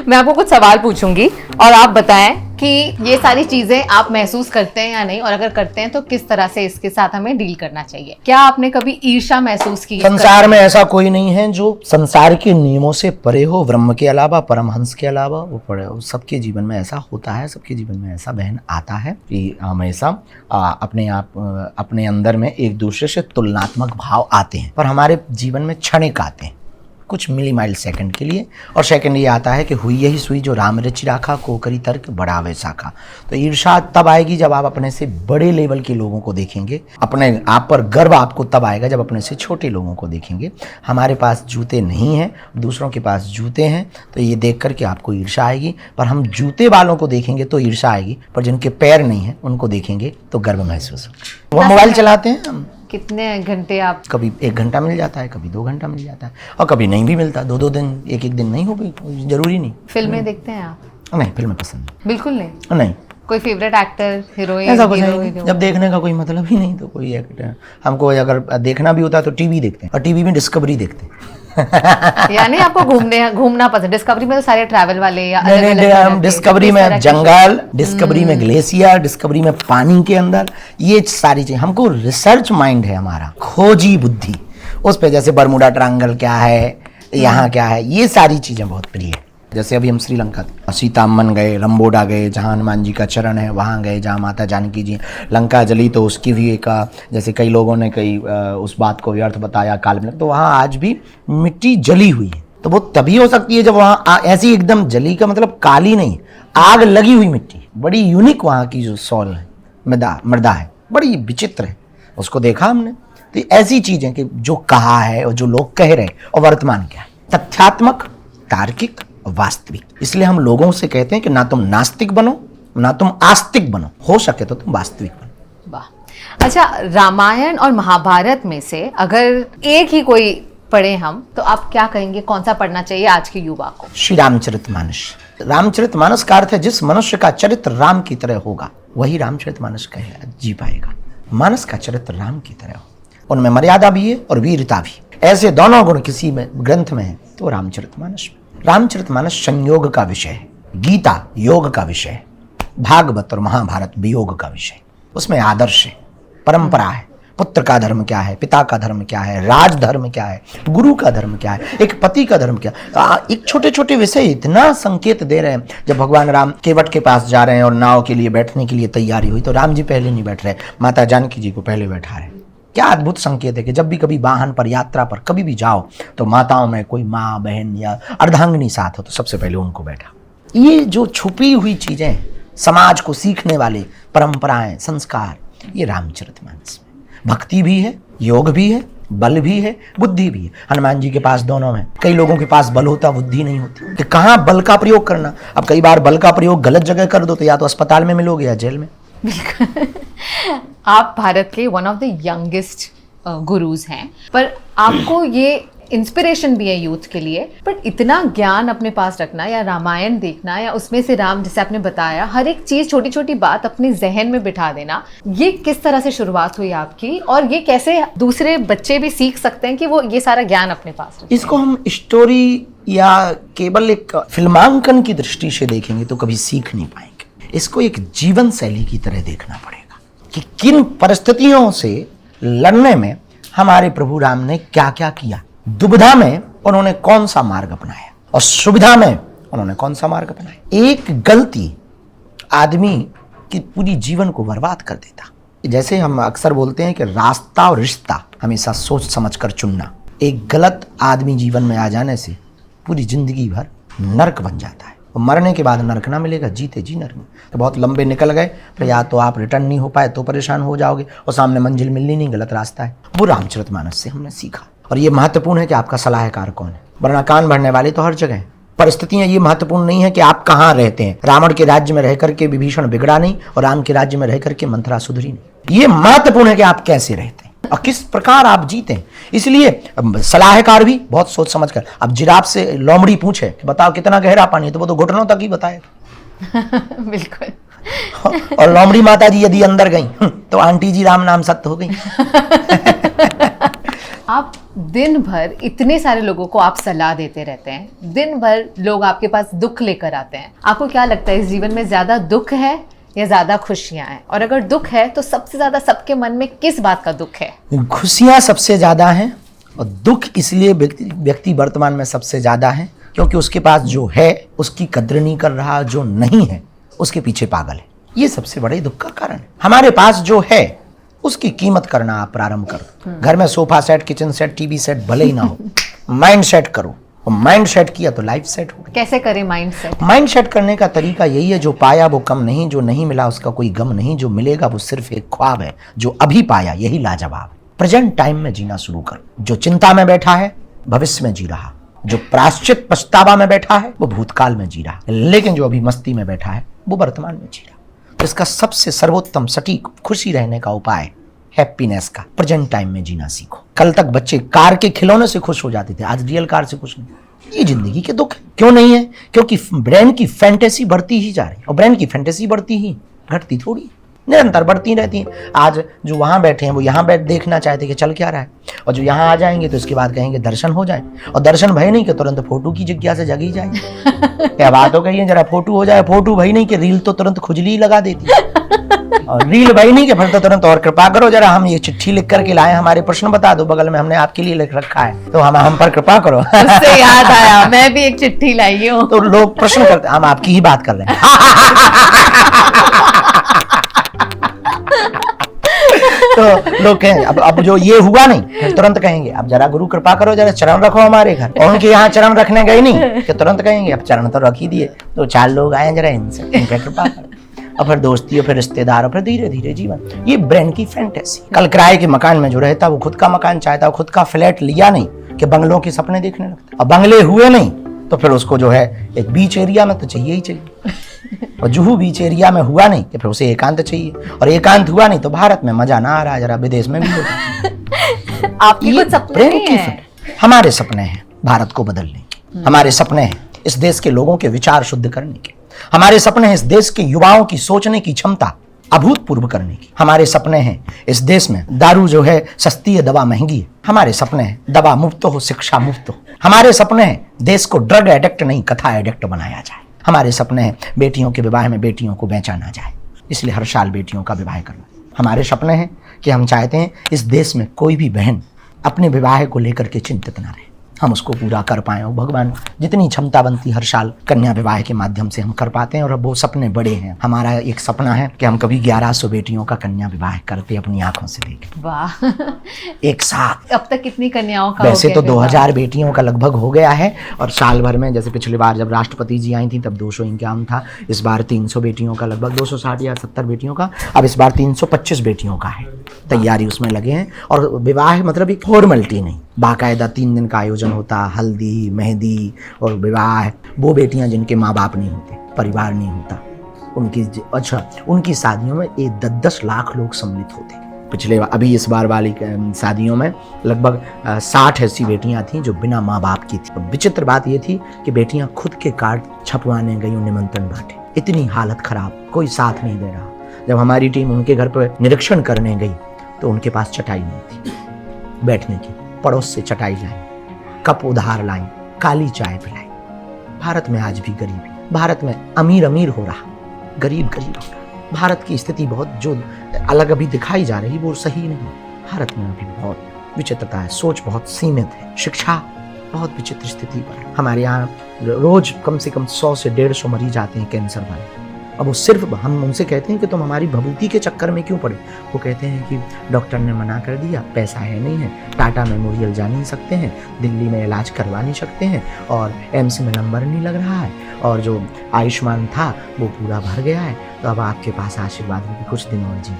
मैं आपको कुछ सवाल पूछूंगी और आप बताएं कि ये सारी चीजें आप महसूस करते हैं या नहीं, और अगर करते हैं तो किस तरह से इसके साथ हमें डील करना चाहिए। क्या आपने कभी ईर्ष्या महसूस की? संसार में ऐसा कोई नहीं है जो संसार के नियमों से परे हो, ब्रह्म के अलावा, परमहंस के अलावा वो परे हो। सबके जीवन में ऐसा होता है, सबके जीवन में ऐसा बहन आता है कि हमेशा अपने अंदर में एक दूसरे से तुलनात्मक भाव आते हैं, पर हमारे जीवन में क्षणिक आते हैं, कुछ मिली माइल सेकंड के लिए। और सेकंड ये आता है कि हुई यही सुई जो राम रचि राखा, को करी तर्क बढ़ावे शाखा। तो ईर्ष्या तब आएगी जब आप अपने से बड़े लेवल के लोगों को देखेंगे, अपने आप पर गर्व आपको तब आएगा जब अपने से छोटे लोगों को देखेंगे। हमारे पास जूते नहीं हैं, दूसरों के पास जूते हैं, तो ये देख करके आपको ईर्ष्या आएगी। पर हम जूते वालों को देखेंगे तो ईर्ष्या आएगी, पर जिनके पैर नहीं हैं उनको देखेंगे तो गर्व महसूस होगा। वो मोबाइल चलाते हैं हम। कितने घंटे आप? कभी 1 घंटा मिल जाता है, कभी 2 घंटा मिल जाता है, और कभी नहीं भी मिलता, 2-2 दिन, 1-1 दिन नहीं हो गई, जरूरी नहीं। फिल्में देखते हैं आप? नहीं, फिल्में पसंद बिल्कुल नहीं? नहीं। कोई फेवरेट एक्टर, हीरोइन? ऐसा कुछ नहीं, जब देखने का कोई मतलब ही नहीं तो कोई एक्टर। हमको अगर देखना भी होता है तो टीवी देखते हैं, और टीवी में डिस्कवरी देखते हैं। यानी आपको घूमना पसंद? डिस्कवरी में तो सारे ट्रैवल वाले या हम डिस्कवरी में जंगल, डिस्कवरी में ग्लेशियर, डिस्कवरी में पानी के अंदर, ये सारी चीजें। हमको रिसर्च माइंड है हमारा, खोजी बुद्धि, उस पे जैसे बरमुडा ट्रायंगल क्या है, यहाँ क्या है, ये सारी चीजें बहुत प्रिय है। जैसे अभी हम श्रीलंका सीतामन गए, रंबोडा गए, जहाँ हनुमान जी का चरण है वहाँ गए, जहाँ माता जानकी जी, लंका जली तो उसकी भी एक, जैसे कई लोगों ने उस बात को व्यर्थ बताया काल में, तो वहाँ आज भी मिट्टी जली हुई है। तो वो तभी हो सकती है जब वहाँ ऐसी एकदम जली का मतलब काली नहीं, आग लगी हुई मिट्टी, बड़ी यूनिक वहाँ की जो सॉल है, मृदा है, बड़ी विचित्र है, उसको देखा हमने। तो ऐसी चीजें कि जो कहा है और जो लोग कह रहे हैं और वर्तमान क्या है, तथ्यात्मक, तार्किक, वास्तविक। इसलिए हम लोगों से कहते हैं कि ना तुम नास्तिक बनो, ना तुम आस्तिक बनो, हो सके तो तुम वास्तविक बनो। वाह। अच्छा, रामायण और महाभारत में से अगर एक ही कोई पढ़े हम, तो आप क्या कहेंगे कौन सा पढ़ना चाहिए आज के युवा को? श्री रामचरितमानस। रामचरितमानस का अर्थ है जिस मनुष्य का चरित्र राम की तरह होगा वही रामचरितमानस कहे जी पाएगा। मानस का चरित्र राम की तरह हो, उनमें मर्यादा भी है और वीरता भी। ऐसे दोनों गुण किसी में ग्रंथ में है तो रामचरितमानस में। रामचरितमानस संयोग का विषय है, गीता योग का विषय है, भागवत और महाभारत वियोग का विषय। उसमें आदर्श है, परंपरा है, पुत्र का धर्म क्या है, पिता का धर्म क्या है, राज धर्म क्या है, गुरु का धर्म क्या है, एक पति का धर्म क्या है। एक छोटे छोटे विषय इतना संकेत दे रहे हैं। जब भगवान राम केवट के पास जा रहे हैं और नाव के लिए बैठने के लिए तैयारी हुई तो राम जी पहले नहीं बैठ रहे, माता जानकी जी को पहले बैठा रहे। क्या अद्भुत संकेत है कि जब भी कभी वाहन पर, यात्रा पर कभी भी जाओ तो माताओं में कोई माँ बहन या अर्धांगिनी साथ हो तो सबसे पहले उनको बैठा। ये जो छुपी हुई चीजें, समाज को सीखने वाले परंपराएं, संस्कार, ये रामचरितमानस में भक्ति भी है, योग भी है, बल भी है, बुद्धि भी है। हनुमान जी के पास दोनों है। कई लोगों के पास बल होता, बुद्धि नहीं होती कि कहाँ बल का प्रयोग करना। अब कई बार बल का प्रयोग गलत जगह कर दो तो या तो अस्पताल में मिलोगे या जेल में। आप भारत के one of the youngest gurus हैं, पर आपको ये इंस्पिरेशन भी है यूथ के लिए। बट इतना ज्ञान अपने पास रखना या रामायण देखना या उसमें से राम, जैसे आपने बताया, हर एक चीज, छोटी छोटी बात अपने जहन में बिठा देना, ये किस तरह से शुरुआत हुई आपकी और ये कैसे दूसरे बच्चे भी सीख सकते हैं कि वो ये सारा ज्ञान अपने पास रखें? इसको हम स्टोरी या केवल एक फिल्मांकन की दृष्टि से देखेंगे तो कभी सीख नहीं पाएंगे। इसको एक जीवन शैली की तरह देखना पड़ेगा कि किन परिस्थितियों से लड़ने में हमारे प्रभु राम ने क्या क्या किया। दुविधा में उन्होंने कौन सा मार्ग अपनाया और सुविधा में उन्होंने कौन सा मार्ग अपनाया। एक गलती आदमी की पूरी जीवन को बर्बाद कर देता। जैसे हम अक्सर बोलते हैं कि रास्ता और रिश्ता हमेशा सोच समझ कर चुनना। एक गलत आदमी जीवन में आ जाने से पूरी जिंदगी भर नरक बन जाता है। और मरने के बाद नरक ना मिलेगा, जीते जी नरक में। तो बहुत लंबे निकल गए, फिर या तो आप रिटर्न नहीं हो पाए तो परेशान हो जाओगे और सामने मंजिल मिलनी नहीं, गलत रास्ता है। वो रामचरितमानस से हमने सीखा। और ये महत्वपूर्ण है कि आपका सलाहकार कौन है, वरना कान भरने वाले तो हर जगह हैं। परिस्थितियां ये महत्वपूर्ण नहीं है कि आप कहाँ रहते हैं। रावण के राज्य में रह करके विभीषण बिगड़ा नहीं और राम के राज्य में रह करके मंथरा सुधरी नहीं। ये महत्वपूर्ण है कि आप कैसे रहते हैं और किस प्रकार आप जीते हैं। इसलिए सलाहकार भी बहुत सोच समझ कर। अब जिराफ से लोमड़ी पूछे कि बताओ कितना गहरा पानी है तो वो तो घुटनों तक ही बताएगा। बिल्कुल। और लोमड़ी माता जी यदि अंदर गई तो आंटी जी राम नाम सत्य हो गई। आप दिन भर इतने सारे लोगों को आप सलाह देते रहते हैं, दिन भर लोग आपके पास दुख लेकर आते हैं। आपको क्या लगता है इस जीवन में ज्यादा दुख है या ज्यादा खुशियां हैं? और अगर दुख है तो सबसे ज्यादा सबके मन में किस बात का दुख है? खुशियां सबसे ज्यादा हैं और दुख इसलिए व्यक्ति वर्तमान में सबसे ज्यादा है क्योंकि उसके पास जो है उसकी कद्र नहीं कर रहा, जो नहीं है उसके पीछे पागल है। ये सबसे बड़े दुख का कारण है। हमारे पास जो है उसकी कीमत करना आप प्रारंभ करो। घर में sofa set, kitchen set, TV set भले ही ना हो, माइंड सेट करो। और माइंड सेट किया तो लाइफ सेट हो। कैसे करें माइंड सेट? माइंड सेट करने का तरीका यही है, जो पाया वो कम नहीं, जो नहीं मिला उसका कोई गम नहीं, जो मिलेगा वो सिर्फ एक ख्वाब है, जो अभी पाया यही लाजवाब। प्रेजेंट टाइम में जीना शुरू करो। जो चिंता में बैठा है भविष्य में जी रहा, जो प्रायश्चित पछतावा में बैठा है वो भूतकाल में जी रहा, लेकिन जो अभी मस्ती में बैठा है वो वर्तमान में जी रहा। तो इसका सबसे सर्वोत्तम सटीक खुशी रहने का उपाय हैप्पीनेस का, प्रेजेंट टाइम में जीना सीखो। कल तक बच्चे कार के खिलौने से खुश हो जाते थे, आज रियल कार से खुश नहीं। ये जिंदगी के दुख है। क्यों नहीं है? क्योंकि ब्रेन की फैंटेसी बढ़ती ही जा रही है और ब्रेन की फैंटेसी बढ़ती ही, घटती थोड़ी, निरंतर बढ़ती रहती है। आज जो वहां बैठे हैं वो यहाँ बैठ देखना चाहते कि चल क्या रहा है, और जो यहाँ आ जाएंगे तो इसके बाद कहेंगे दर्शन हो जाए, और दर्शन भय नहीं कि तुरंत फोटो की जिज्ञासा जगी जाए। क्या बात हो गई है, जरा फोटो हो जाए, फोटो भई नहीं कि रील तो तुरंत खुजली लगा देती है, और रील भाई नहीं कि फिर तो तुरंत और कृपा करो जरा हम ये चिट्ठी लिख करके लाए, हमारे प्रश्न बता दो, बगल में हमने आपके लिए लिख रखा है तो हम पर कृपा करो। उससे याद आया, मैं भी एक चिट्ठी लाई हूँ। तो लोग प्रश्न करते, हम आपकी ही बात कर रहे हैं। तो लोग कहेंगे अब जो ये हुआ नहीं, फिर तुरंत कहेंगे अब जरा गुरु कृपा करो, जरा चरण रखो हमारे घर। और उनके यहाँ चरण रखने गए नहीं कि तुरंत कहेंगे अब चरण तो रख ही दिए, तो 4 लोग आए जरा इनसे इन पे कृपा करो, और फिर दोस्ती, और फिर रिश्तेदार, और फिर धीरे धीरे जीवन। ये ब्रेन की फैंटेसी। कल किराए के मकान में जो रहता वो खुद का मकान चाहता, खुद का फ्लैट लिया नहीं कि बंगलों के सपने देखने लगता, और बंगले हुए नहीं तो फिर उसको जो है एक बीच एरिया में तो चाहिए ही चाहिए, और जुहू बीच एरिया में हुआ नहीं कि फिर उसे एकांत चाहिए, और एकांत हुआ नहीं तो भारत में मजा ना आ रहा, जरा विदेश में भी होता। आपके कुछ सपने हैं? हमारे सपने हैं भारत को बदलने के, हमारे सपने हैं इस देश के लोगों के विचार शुद्ध करने के, हमारे सपने हैं इस देश के युवाओं की सोचने की क्षमता अभूतपूर्व करने की। हमारे सपने हैं इस देश में दारू जो है सस्ती है, दवा महंगी है। हमारे सपने हैं दवा मुफ्त हो, शिक्षा मुफ्त हो। हमारे सपने हैं देश को ड्रग एडिक्ट नहीं, कथा एडिक्ट बनाया जाए। हमारे सपने हैं बेटियों के विवाह में बेटियों को बेचा ना जाए, इसलिए हर साल बेटियों का विवाह करना। हमारे सपने हैं कि हम चाहते हैं इस देश में कोई भी बहन अपने विवाह को लेकर के चिंतित ना रहे, हम उसको पूरा कर पाएँ। और भगवान जितनी क्षमता बनती हर साल कन्या विवाह के माध्यम से हम कर पाते हैं। और अब वो सपने बड़े हैं। हमारा एक सपना है कि हम कभी 1100 बेटियों का कन्या विवाह करते अपनी आंखों से देखें, वाह। एक साथ। अब तक कितनी कन्याओं का वैसे हो तो गया 2000 बेटियों का लगभग हो गया है, और साल भर में जैसे पिछली बार जब राष्ट्रपति जी आई थी तब 251 था। इस बार 300 बेटियों का, लगभग 260 या 70 बेटियों का। अब इस बार 325 बेटियों का है। तैयारी उसमें लगे हैं। और विवाह मतलब एक फॉर्मेलिटी नहीं, बाकायदा 3 दिन का आयोजन होता, हल्दी, मेहंदी और विवाह। वो बेटियां जिनके माँ बाप नहीं होते, परिवार नहीं होता, उनकी शादियों में 10-10 लाख लोग सम्मिलित होते। पिछले अभी इस बार वाली शादियों में लगभग 60 ऐसी बेटियां थीं जो बिना माँ बाप की थी। विचित्र बात ये थी कि बेटियां खुद के कार्ड छपवाने गई, निमंत्रण बांटे। इतनी हालत खराब, कोई साथ नहीं दे रहा। जब हमारी टीम उनके घर पर निरीक्षण करने गई तो उनके पास चटाई नहीं थी बैठने की। पड़ोस से चटाई लाई, कप उधार लाई, काली चाय पिलाई। भारत में आज भी गरीबी, भारत में अमीर अमीर हो रहा, गरीब गरीब हो रहा। भारत की स्थिति बहुत जो अलग अभी दिखाई जा रही वो सही नहीं। भारत में अभी बहुत विचित्रता है, सोच बहुत सीमित है, शिक्षा बहुत विचित्र स्थिति पर है। हमारे यहाँ रोज कम से कम 100 से 150 मरीज आते हैं कैंसर वाले। अब वो सिर्फ हम उनसे कहते हैं कि तुम हमारी भभूति के चक्कर में क्यों पड़े। वो कहते हैं कि डॉक्टर ने मना कर दिया, पैसा है नहीं है, टाटा मेमोरियल जा नहीं सकते हैं, दिल्ली में इलाज करवा नहीं सकते हैं, और एम्स में नंबर नहीं लग रहा है, और जो आयुष्मान था वो पूरा भर गया है। तो अब आपके पास आशीर्वाद है कि कुछ दिन और जी।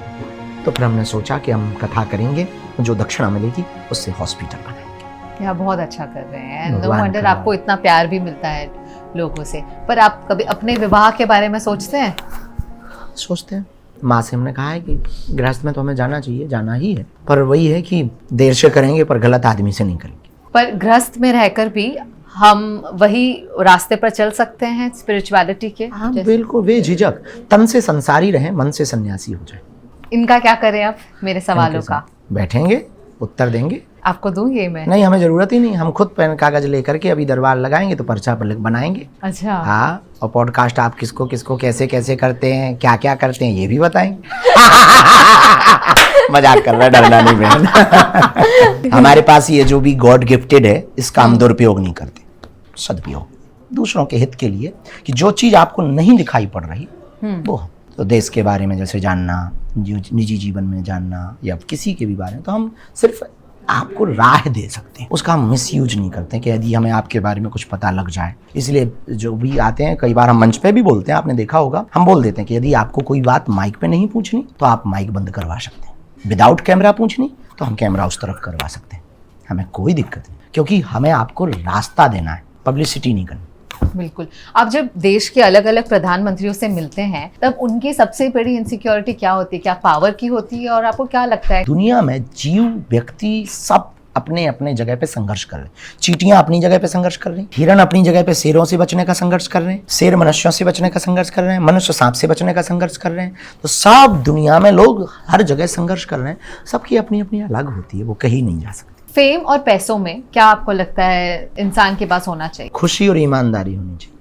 तो फिर हमने सोचा कि हम कथा करेंगे, जो दक्षिणा मिलेगी उससे हॉस्पिटल बनाएंगे। या बहुत अच्छा कर रहे हैं। नो भगवान वंडर का आपको इतना प्यार भी मिलता है लोगों से। पर आप कभी अपने विवाह के बारे में सोचते हैं? सोचते हैं। माँ से हमने कहा है कि गृहस्थ में तो हमें जाना चाहिए, जाना ही है, पर वही है कि देर से करेंगे पर गलत आदमी से नहीं करेंगे। पर गृहस्थ में रहकर भी हम वही रास्ते पर चल सकते हैं स्पिरिचुअलिटी के? हाँ बिल्कुल, बेझिझक तन से संसारी रहें, मन से सन्यासी हो जाए। इनका क्या करें अब मेरे सवालों का? बैठेंगे, उत्तर देंगे। आपको दूं ये मैं? नहीं, हमें जरूरत ही नहीं। हम खुद पेन कागज लेकर के अभी दरबार लगाएंगे तो पर्चा पर बनाएंगे। अच्छा। हाँ, और पॉडकास्ट आप किसको किसको कैसे कैसे करते हैं, क्या क्या करते हैं, ये भी बताएंगे। मजाक कर रहा है, डरना नहीं बहन। हमारे पास ये जो भी गॉड गिफ्टेड है इसका हम दुरुपयोग नहीं करते, सदुपयोग दूसरों के हित के लिए। कि जो चीज आपको नहीं दिखाई पड़ रही वो, तो देश के बारे में जैसे जानना, निजी जीवन में जानना, या किसी के भी बारे में, तो हम सिर्फ आपको राह दे सकते हैं, उसका हम मिसयूज नहीं करते कि यदि हमें आपके बारे में कुछ पता लग जाए। इसलिए जो भी आते हैं, कई बार हम मंच पे भी बोलते हैं, आपने देखा होगा, हम बोल देते हैं कि यदि आपको कोई बात माइक पे नहीं पूछनी तो आप माइक बंद करवा सकते हैं, विदाउट कैमरा पूछनी तो हम कैमरा उस तरफ करवा सकते हैं, हमें कोई दिक्कत नहीं, क्योंकि हमें आपको रास्ता देना है, पब्लिसिटी नहीं करनी। बिल्कुल। आप जब देश के अलग अलग प्रधानमंत्रियों से मिलते हैं तब उनकी सबसे बड़ी इनसिक्योरिटी क्या होती है? क्या पावर की होती है, और आपको क्या लगता है? दुनिया में जीव, व्यक्ति सब अपने अपने जगह पे संघर्ष कर रहे हैं। चींटियां अपनी जगह पे संघर्ष कर रही हैं, हिरण अपनी जगह पे शेरों से बचने का संघर्ष कर रहे हैं, शेर मनुष्यों से बचने का संघर्ष कर रहे हैं, मनुष्य सांप से बचने का संघर्ष कर रहे हैं। तो सब दुनिया में लोग हर जगह संघर्ष कर रहे हैं, सबकी अपनी अपनी अलग होती है, वो कहीं नहीं जा सकती। फेम और पैसों में क्या आपको लगता है इंसान के पास होना चाहिए? खुशी और ईमानदारी होनी चाहिए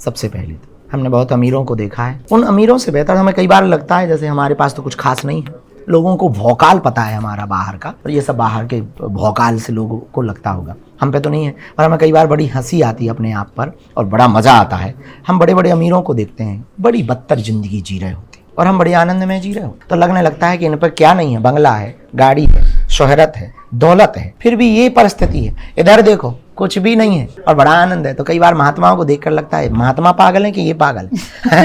सबसे पहले। तो हमने बहुत अमीरों को देखा है, उन अमीरों से बेहतर हमें कई बार लगता है जैसे हमारे पास तो कुछ खास नहीं है। लोगों को भौकाल पता है हमारा बाहर का, और ये सब बाहर के भौकाल से लोगों को लगता होगा, हम पे तो नहीं है। पर हमें कई बार बड़ी हंसी आती है अपने आप पर और बड़ा मज़ा आता है। हम बड़े बड़े अमीरों को देखते हैं, बड़ी बदतर जिंदगी जी रहे होते और हम बड़े आनंद में जी रहे होते, तो लगने लगता है कि इन पर क्या नहीं है, बंगला है, गाड़ी है, शोहरत है, दौलत है, फिर भी ये परिस्थिति है, इधर देखो कुछ भी नहीं है और बड़ा आनंद है। तो कई बार महात्माओं को देखकर लगता है महात्मा पागल है कि ये पागल है।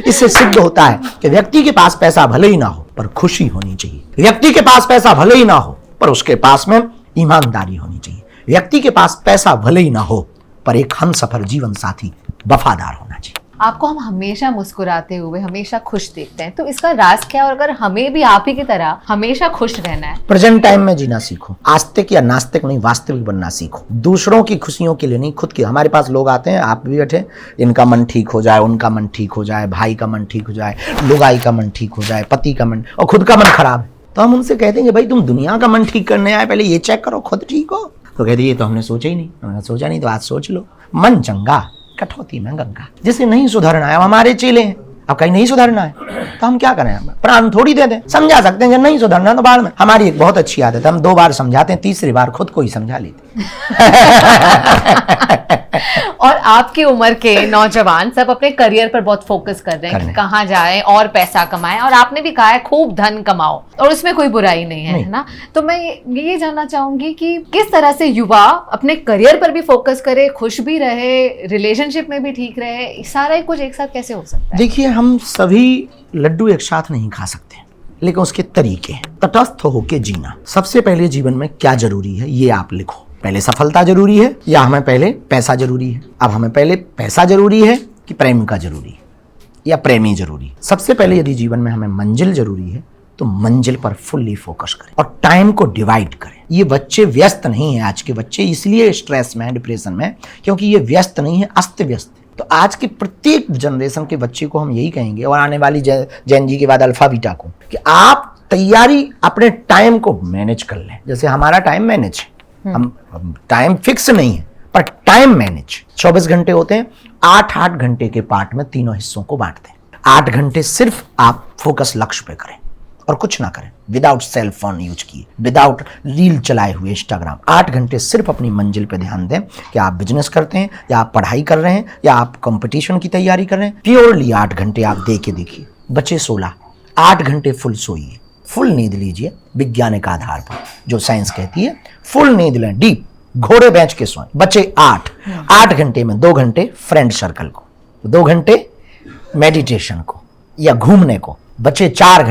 इससे सिद्ध होता है कि व्यक्ति के पास पैसा भले ही ना हो पर खुशी होनी चाहिए, व्यक्ति के पास पैसा भले ही ना हो पर उसके पास में ईमानदारी होनी चाहिए, व्यक्ति के पास पैसा भले ही ना हो पर एक हमसफर जीवन साथी वफादार होना चाहिए। आपको हम हमेशा मुस्कुराते हुए, हमेशा खुश देखते हैं, तो इसका राज क्या है? और अगर हमें भी आप ही की तरह हमेशा खुश रहना है, प्रेजेंट टाइम में जीना सीखो। आस्तिक या नास्तिक नहीं, वास्तविक बनना सीखो। दूसरों की खुशियों के लिए नहीं, खुद की। हमारे पास लोग आते हैं, आप भी बैठे, इनका मन ठीक हो जाए, उनका मन ठीक हो जाए, भाई का मन ठीक हो जाए, लुगाई का मन ठीक हो जाए, पति का मन, और खुद का मन खराब है, तो हम उनसे कहते हैं कि भाई तुम दुनिया का मन ठीक करने आए, पहले ये चेक करो खुद ठीक हो। तो कहते ये तो हमने सोचा ही नहीं। हमने सोचा नहीं तो आज सोच लो। मन चंगा कठौती में गंगा। जिसे नहीं सुधरना है, हमारे चेले हैं। अब कहीं नहीं सुधरना है तो हम क्या करें? प्राण थोड़ी दे दें। समझा सकते हैं, जब नहीं सुधरना तो बाद में। हमारी एक बहुत अच्छी आदत है, हम 2 बार समझाते हैं, तीसरी बार खुद को ही समझा लेते और आपकी उम्र के नौजवान सब अपने करियर पर बहुत फोकस कर रहे हैं कि कहाँ जाएं और पैसा कमाएं, और आपने भी कहा है खूब धन कमाओ, और उसमें कोई बुराई नहीं है ना? तो मैं ये जानना चाहूंगी कि किस तरह से युवा अपने करियर पर भी फोकस करे, खुश भी रहे, रिलेशनशिप में भी ठीक रहे, सारा ही कुछ एक साथ कैसे हो सकता है? देखिए, हम सभी लड्डू एक साथ नहीं खा सकते, लेकिन उसके तरीके हैं। तटस्थ होके जीना। सबसे पहले जीवन में क्या जरूरी है ये आप लिखो। पहले सफलता जरूरी है या हमें पहले पैसा जरूरी है? अब हमें पहले पैसा जरूरी है कि प्रेम का जरूरी है, या प्रेमी जरूरी? सबसे पहले यदि जीवन में हमें मंजिल जरूरी है तो मंजिल पर फुल्ली फोकस करें और टाइम को डिवाइड करें। ये बच्चे व्यस्त नहीं है, आज के बच्चे इसलिए स्ट्रेस में, डिप्रेशन में, क्योंकि ये व्यस्त नहीं है, अस्त व्यस्त है। तो आज की प्रत्येक जनरेशन के बच्चे को हम यही कहेंगे, और आने वाली जेन जी के बाद अल्फा बीटा को, कि आप तैयारी अपने टाइम को मैनेज कर लें। जैसे हमारा टाइम मैनेज है, हम टाइम फिक्स नहीं है पर टाइम मैनेज। 24 घंटे होते हैं, 8-8 घंटे के पार्ट में तीनों हिस्सों को बांटते हैं। 8 घंटे सिर्फ आप फोकस लक्ष्य पे करें और कुछ ना करें, विदाउट सेल फोन यूज किए, विदाउट रील चलाए हुए इंस्टाग्राम। 8 घंटे सिर्फ अपनी मंजिल पे ध्यान दें कि आप बिजनेस करते हैं या आप पढ़ाई कर रहे हैं या आप कंपटीशन की तैयारी कर रहे हैं। प्योरली 8 घंटे आप दे के देखिए। बचे 16, 8 घंटे फुल सोइए, फुल नींद लीजिए। वैज्ञानिक आधार पर जो साइंस कहती है, फुल नींद लें, डीप घोड़े बेंच के सोएं। बचे 8 घंटे में 2 घंटे फ्रेंड सर्कल को, 2 घंटे मेडिटेशन को या घूमने को। बचे 4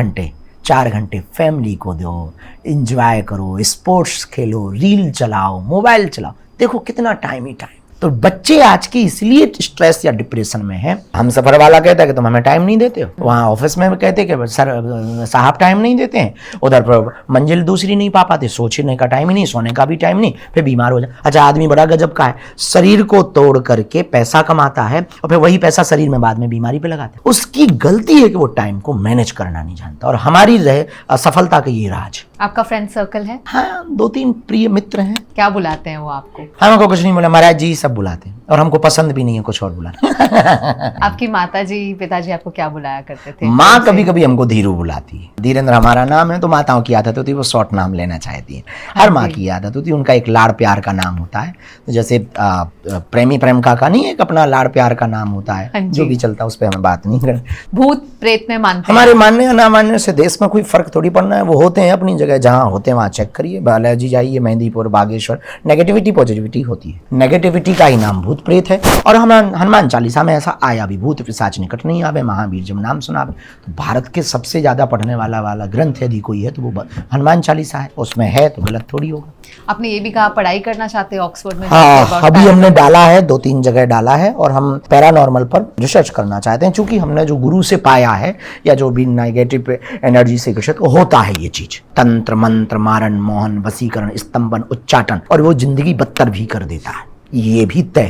घंटे फैमिली को दो, एंजॉय करो, स्पोर्ट्स खेलो, रील चलाओ, मोबाइल चलाओ। देखो कितना टाइम ही टाइम। तो बच्चे आज की इसलिए स्ट्रेस या डिप्रेशन में हैं। हम सफर वाला कहता है कि तुम हमें टाइम नहीं देते हो, वहाँ ऑफिस में कहते कि सर साहब टाइम नहीं देते हैं, उधर पर मंजिल दूसरी नहीं पा पाते, सोचने का टाइम ही नहीं, सोने का भी टाइम नहीं, फिर बीमार हो जाए। अच्छा, आदमी बड़ा गजब का है, शरीर को तोड़ करके पैसा कमाता है और फिर वही पैसा शरीर में बाद में बीमारी पे लगाता है। उसकी गलती है कि वो टाइम को मैनेज करना नहीं जानता, और हमारी रहे असफलता का ये राज। आपका फ्रेंड सर्कल है? हाँ, 2-3 प्रिय मित्र हैं। क्या बुलाते हैं वो आपको? हमको कुछ नहीं बोला, महाराज जी सब बुलाते हैं, और हमको पसंद भी नहीं है कुछ और बुलाना। आपकी माता जी पिताजी आपको क्या बुलाया करते थे? माँ कभी कभी हमको धीरू बुलाती है। धीरेन्द्र हमारा नाम है, तो माताओं की आदत होती है वो शॉर्ट नाम लेना चाहती है। हर माँ की आदत होती है, उनका एक लाड़ प्यार का नाम होता है। तो जैसे प्रेमी प्रेम का नहीं, एक अपना लाड़ प्यार का नाम होता है, जो भी चलता है उस पर हमें बात नहीं करनी। भूत प्रेत में मानते हमारे मानने या ना मानने से देश में कोई फर्क थोड़ी पड़ना है। वो होते हैं अपनी जगह, जहाँ होते हैं वहाँ चेक करिए। बालाजी जाइए, मेहंदीपुर, बागेश्वर, नेगेटिविटी पॉजिटिविटी होती है। नेगेटिविटी का ही नाम भूत प्रेत है। और हम हनुमान चालीसा में ऐसा आया भी, भूत पिशाच निकट नहीं आवे, महावीर जब नाम सुनावे। तो भारत के सबसे ज्यादा पढ़ने वाला ग्रंथ यदि कोई है तो वो हनुमान चालीसा है। उसमें है तो गलत थोड़ी होगा। आपने ये भी कहा पढ़ाई करना चाहते हैं ऑक्सफोर्ड में? हाँ, अभी हमने डाला है, 2-3 जगह डाला है, और हम पैरानॉर्मल पर रिसर्च करना चाहते हैं, क्योंकि हमने जो गुरु से पाया है या जो भी नेगेटिव एनर्जी से ग्रसित होता है ये चीज, तंत्र मंत्र मारण मोहन वसीकरण स्तंभन उच्चाटन, और वो जिंदगी बदतर भी कर देता है, ये भी तय।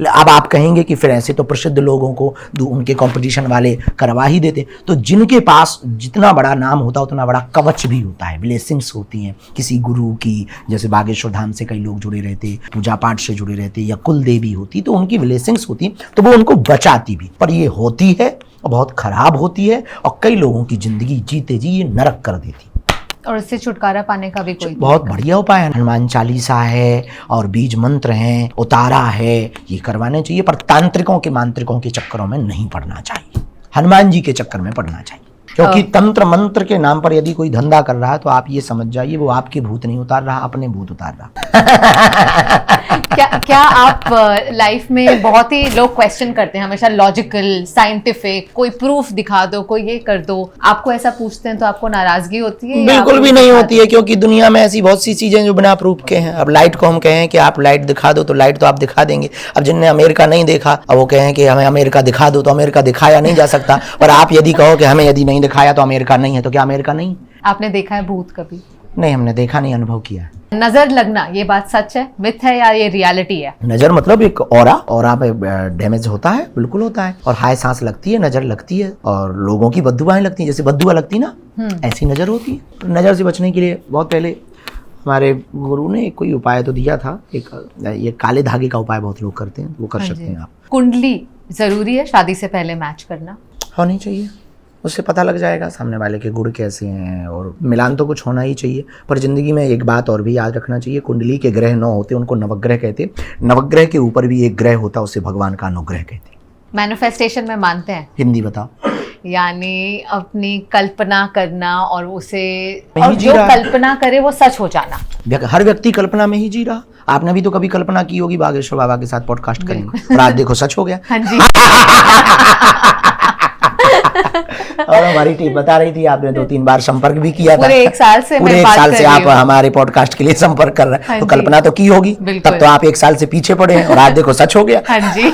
अब आप कहेंगे कि फिर ऐसे तो प्रसिद्ध लोगों को उनके कंपटीशन वाले करवा ही देते। तो जिनके पास जितना बड़ा नाम होता है उतना बड़ा कवच भी होता है, ब्लेसिंग्स होती हैं किसी गुरु की। जैसे बागेश्वर धाम से कई लोग जुड़े रहते, पूजा पाठ से जुड़े रहते, या कुल देवी होती, तो उनकी ब्लेसिंग्स होती, तो वो उनको बचाती भी। पर ये होती है और बहुत खराब होती है, और कई लोगों की जिंदगी जीते जी ये नरक कर देती। और इससे छुटकारा पाने का भी कोई बहुत बढ़िया उपाय है। हनुमान चालीसा है और बीज मंत्र हैं, उतारा है, ये करवाने चाहिए। पर तांत्रिकों के मांत्रिकों के चक्करों में नहीं पड़ना चाहिए, हनुमान जी के चक्कर में पड़ना चाहिए। क्योंकि तंत्र मंत्र के नाम पर यदि कोई धंधा कर रहा है तो आप ये समझ जाइए वो आपके भूत नहीं उतार रहा, अपने भूत उतार रहा। क्या आप लाइफ में बहुत ही लोग क्वेश्चन करते हैं हमेशा, लॉजिकल, साइंटिफिक, कोई प्रूफ दिखा दो, कोई ये कर दो, आपको ऐसा पूछते हैं तो आपको नाराजगी होती है? बिल्कुल भी नहीं होती है, क्योंकि दुनिया में ऐसी बहुत सी चीजें जो बिना प्रूफ के हैं। अब लाइट को हम कहें कि आप लाइट दिखा दो तो लाइट तो आप दिखा देंगे। अब जिनने अमेरिका नहीं देखा, अब वो कहें कि हमें अमेरिका दिखा दो तो अमेरिका दिखाया नहीं जा सकता। और आप यदि कहो कि हमें यदि नहीं दिखाया तो अमेरिका नहीं है, तो क्या अमेरिका नहीं? आपने देखा है भूत कभी? नहीं, हमने देखा नहीं, अनुभव किया है। नजर लगना, ये बात सच है, मिथ है या ये रियलिटी है? नजर मतलब एक ऑरा पे डैमेज होता है, बिल्कुल होता है। और हाय सांस लगती है, नजर लगती है, और लोगों की बद्दुआएं लगती हैं, जैसे बद्दुआ लगती ना, ऐसी नजर होती है। नजर से बचने के लिए बहुत पहले हमारे गुरु ने कोई उपाय तो दिया था, एक ये काले धागे का उपाय बहुत लोग करते हैं, वो कर सकते हैं आप। कुंडली जरूरी है शादी से पहले मैच करना? होनी चाहिए, उससे पता लग जाएगा सामने वाले के गुण कैसे हैं, और मिलान तो कुछ होना ही चाहिए। पर जिंदगी में एक बात और भी याद रखना चाहिए, कुंडली के ग्रह 9 होते, उनको नवग्रह कहते। नवग्रह के ऊपर भी एक ग्रह होता, उसे भगवान का अनुग्रह कहते। मैनिफेस्टेशन में मानते हैं? हिंदी बताओ। यानी अपनी कल्पना करना और उसे, नहीं और जी जो रहा। कल्पना करे वो सच हो जाना। हर व्यक्ति कल्पना में ही जी रहा। आपने भी तो कभी कल्पना की होगी बागेश्वर बाबा के साथ पॉडकास्ट करेंगे, और आज देखो सच हो गया। हाँ जी। और हमारी टीम बता रही थी, आपने 2-3 बार संपर्क भी किया था। पूरे 1 साल से पूरे मैं 1 बात साल कर से रही आप हूँ। हमारे पॉडकास्ट के लिए संपर्क कर रहे हैं, हाँ तो जी। कल्पना तो की होगी, बिल्कुल। तब तो आप 1 साल से पीछे पड़े हैं, और आज देखो सच हो गया। हाँ जी।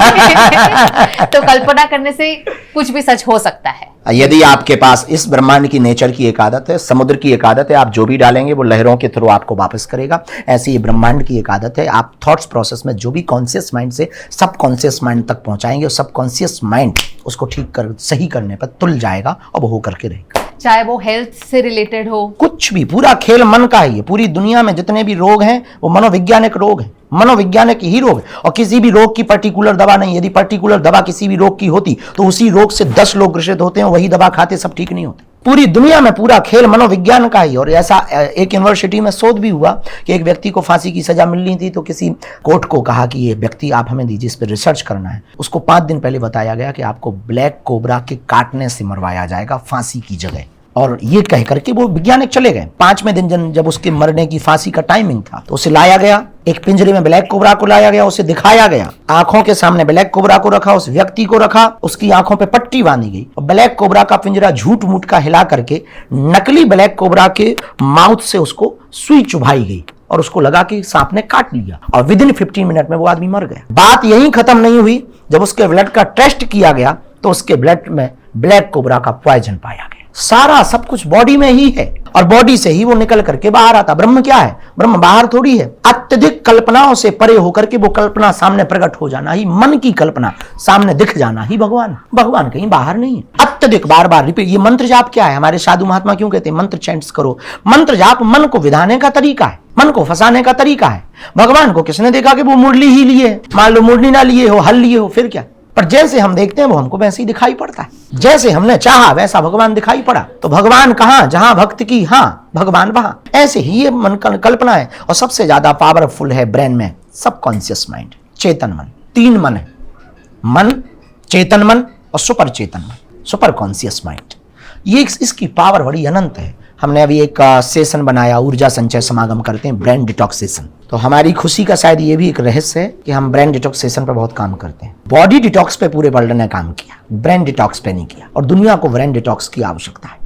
तो कल्पना करने से कुछ भी सच हो सकता है। यदि आपके पास इस ब्रह्मांड की नेचर की एक आदत है, समुद्र की एक आदत है, आप जो भी डालेंगे वो लहरों के थ्रू आपको वापस करेगा। ऐसी ये ब्रह्मांड की एक आदत है, आप थॉट्स प्रोसेस में जो भी कॉन्शियस माइंड से सब कॉन्शियस माइंड तक पहुंचाएंगे, और सब कॉन्शियस माइंड उसको ठीक कर सही करने पर तुल जाएगा, और वो हो करके रहेगा। चाहे वो हेल्थ से रिलेटेड हो, कुछ भी, पूरा खेल मन का ही है। पूरी दुनिया में जितने भी रोग हैं वो मनोवैज्ञानिक रोग हैं, मनोवैज्ञानिक ही रोग है। और किसी भी रोग की पर्टिकुलर दवा नहीं। यदि पर्टिकुलर दवा किसी भी रोग की होती तो उसी रोग से 10 लोग ग्रसित होते हैं, वही दवा खाते, सब ठीक नहीं होते। पूरी दुनिया में पूरा खेल मनोविज्ञान का ही। और ऐसा एक यूनिवर्सिटी में शोध भी हुआ कि एक व्यक्ति को फांसी की सजा मिलनी थी, तो किसी कोर्ट को कहा कि ये व्यक्ति आप हमें दीजिए, इस पर रिसर्च करना है। उसको 5 दिन पहले बताया गया कि आपको ब्लैक कोबरा के काटने से मरवाया जाएगा फांसी की जगह। और ये कह करके वो वैज्ञानिक चले गए। 5वें दिन जब उसके मरने की फांसी का टाइमिंग था, तो उसे लाया गया, एक पिंजरे में ब्लैक कोबरा को लाया गया, उसे दिखाया गया, आंखों के सामने ब्लैक कोबरा को रखा, उस व्यक्ति को रखा, उसकी आंखों पे पट्टी बांधी गई, और ब्लैक कोबरा का पिंजरा झूठ मूठ का हिला करके नकली ब्लैक कोबरा के माउथ से उसको सुई चुभाई गई, और उसको लगा कि सांप ने काट लिया, और विदिन 15 मिनट में वो आदमी मर गया। बात यहीं खत्म नहीं हुई, जब उसके ब्लड का टेस्ट किया गया तो उसके ब्लड में ब्लैक कोबरा का पॉइजन पाया गया। सारा सब कुछ बॉडी में ही है, और बॉडी से ही वो निकल करके बाहर आता। ब्रह्म क्या है? ब्रह्म बाहर थोड़ी है। अत्यधिक कल्पनाओं से परे होकर के वो कल्पना सामने प्रकट हो जाना ही, मन की कल्पना सामने दिख जाना ही भगवान। भगवान कहीं बाहर नहीं है। अत्यधिक बार बार रिपीट। ये मंत्र जाप क्या है? हमारे साधु महात्मा क्यों कहते हैं मंत्र चैंट्स करो? मंत्र जाप मन को विधाने का तरीका है, मन को फंसाने का तरीका है। भगवान को किसने देखा कि वो मुरली ही लिए? मान लो मुरली ना लिए हो, हल लिए हो, फिर क्या? पर जैसे हम देखते हैं वो हमको वैसे ही दिखाई पड़ता है। जैसे हमने चाहा वैसा भगवान दिखाई पड़ा। तो भगवान कहाँ? जहां भक्त की हाँ, भगवान वहां। ऐसे ही ये मन कल्पना है। और सबसे ज्यादा पावरफुल है ब्रेन में सबकॉन्शियस माइंड, चेतन मन। 3 मन है, मन, चेतन मन और सुपर चेतन मन, सुपर कॉन्शियस माइंड। ये इसकी पावर बड़ी अनंत है। हमने अभी एक सेशन बनाया, ऊर्जा संचय समागम करते हैं, ब्रेन डिटॉक्स सेशन। तो हमारी खुशी का शायद ये भी एक रहस्य है कि हम ब्रेन डिटॉक्स सेशन पर बहुत काम करते हैं। बॉडी डिटॉक्स पे पूरे वर्ल्ड ने काम किया, ब्रेन डिटॉक्स पे नहीं किया, और दुनिया को ब्रेन डिटॉक्स की आवश्यकता है।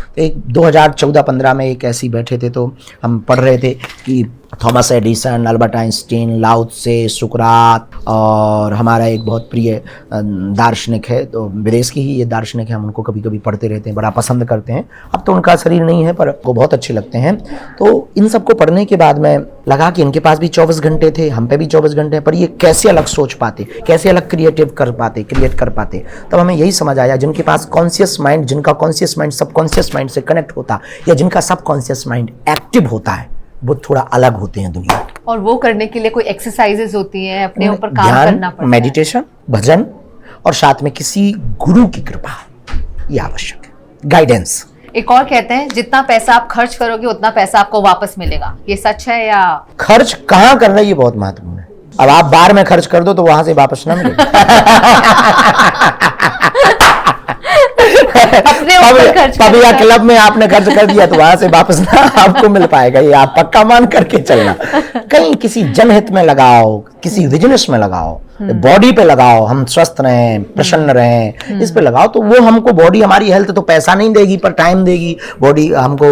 तो एक 2014-15 में एक ऐसी बैठे थे, तो हम पढ़ रहे थे कि थॉमस एडिसन, अल्बर्ट आइंस्टीन, लाओ त्से, सुकरात, और हमारा एक बहुत प्रिय दार्शनिक है, तो विदेश की ही ये दार्शनिक है, हम उनको कभी कभी पढ़ते रहते हैं, बड़ा पसंद करते हैं। अब तो उनका शरीर नहीं है, पर वो बहुत अच्छे लगते हैं। तो इन सबको पढ़ने के बाद में लगा कि इनके पास भी 24 घंटे थे, हम पे भी 24 घंटे हैं, पर ये कैसे अलग सोच पाते, कैसे अलग क्रिएट कर पाते। तब हमें यही समझ आया, जिनके पास कॉन्शियस माइंड, जिनका कॉन्शियस माइंड सब कॉन्शियस माइंड से कनेक्ट होता, या जिनका सब कॉन्शियस माइंड एक्टिव होता है, वो थोड़ा अलग होते हैं दुनिया के। और वो करने के लिए कोई एक्सरसाइजेस होती हैं, अपने ऊपर काम करना पड़ता है, मेडिटेशन, भजन, और साथ में किसी गुरु की कृपा, ये आवश्यक है, गाइडेंस। एक और कहते हैं जितना पैसा आप खर्च करोगे उतना पैसा आपको वापस मिलेगा, ये सच है या? खर्च कहाँ कर रहा है ये बहुत महत्वपूर्ण है। अब आप बार में खर्च कर दो तो वहां से वापस ना मिलेगा। अपने ऊपर खर्च पब या करता है। क्लब में आपने खर्च कर दिया तो वहां से वापस ना आपको मिल पाएगा, ये आप पक्का मान करके चलना। कहीं किसी जनहित में लगाओ, किसी बिजनेस में लगाओ, बॉडी पे लगाओ, हम स्वस्थ रहें, प्रसन्न रहें, इस पे लगाओ तो वो हमको, बॉडी हमारी हेल्थ तो पैसा नहीं देगी पर टाइम देगी, बॉडी हमको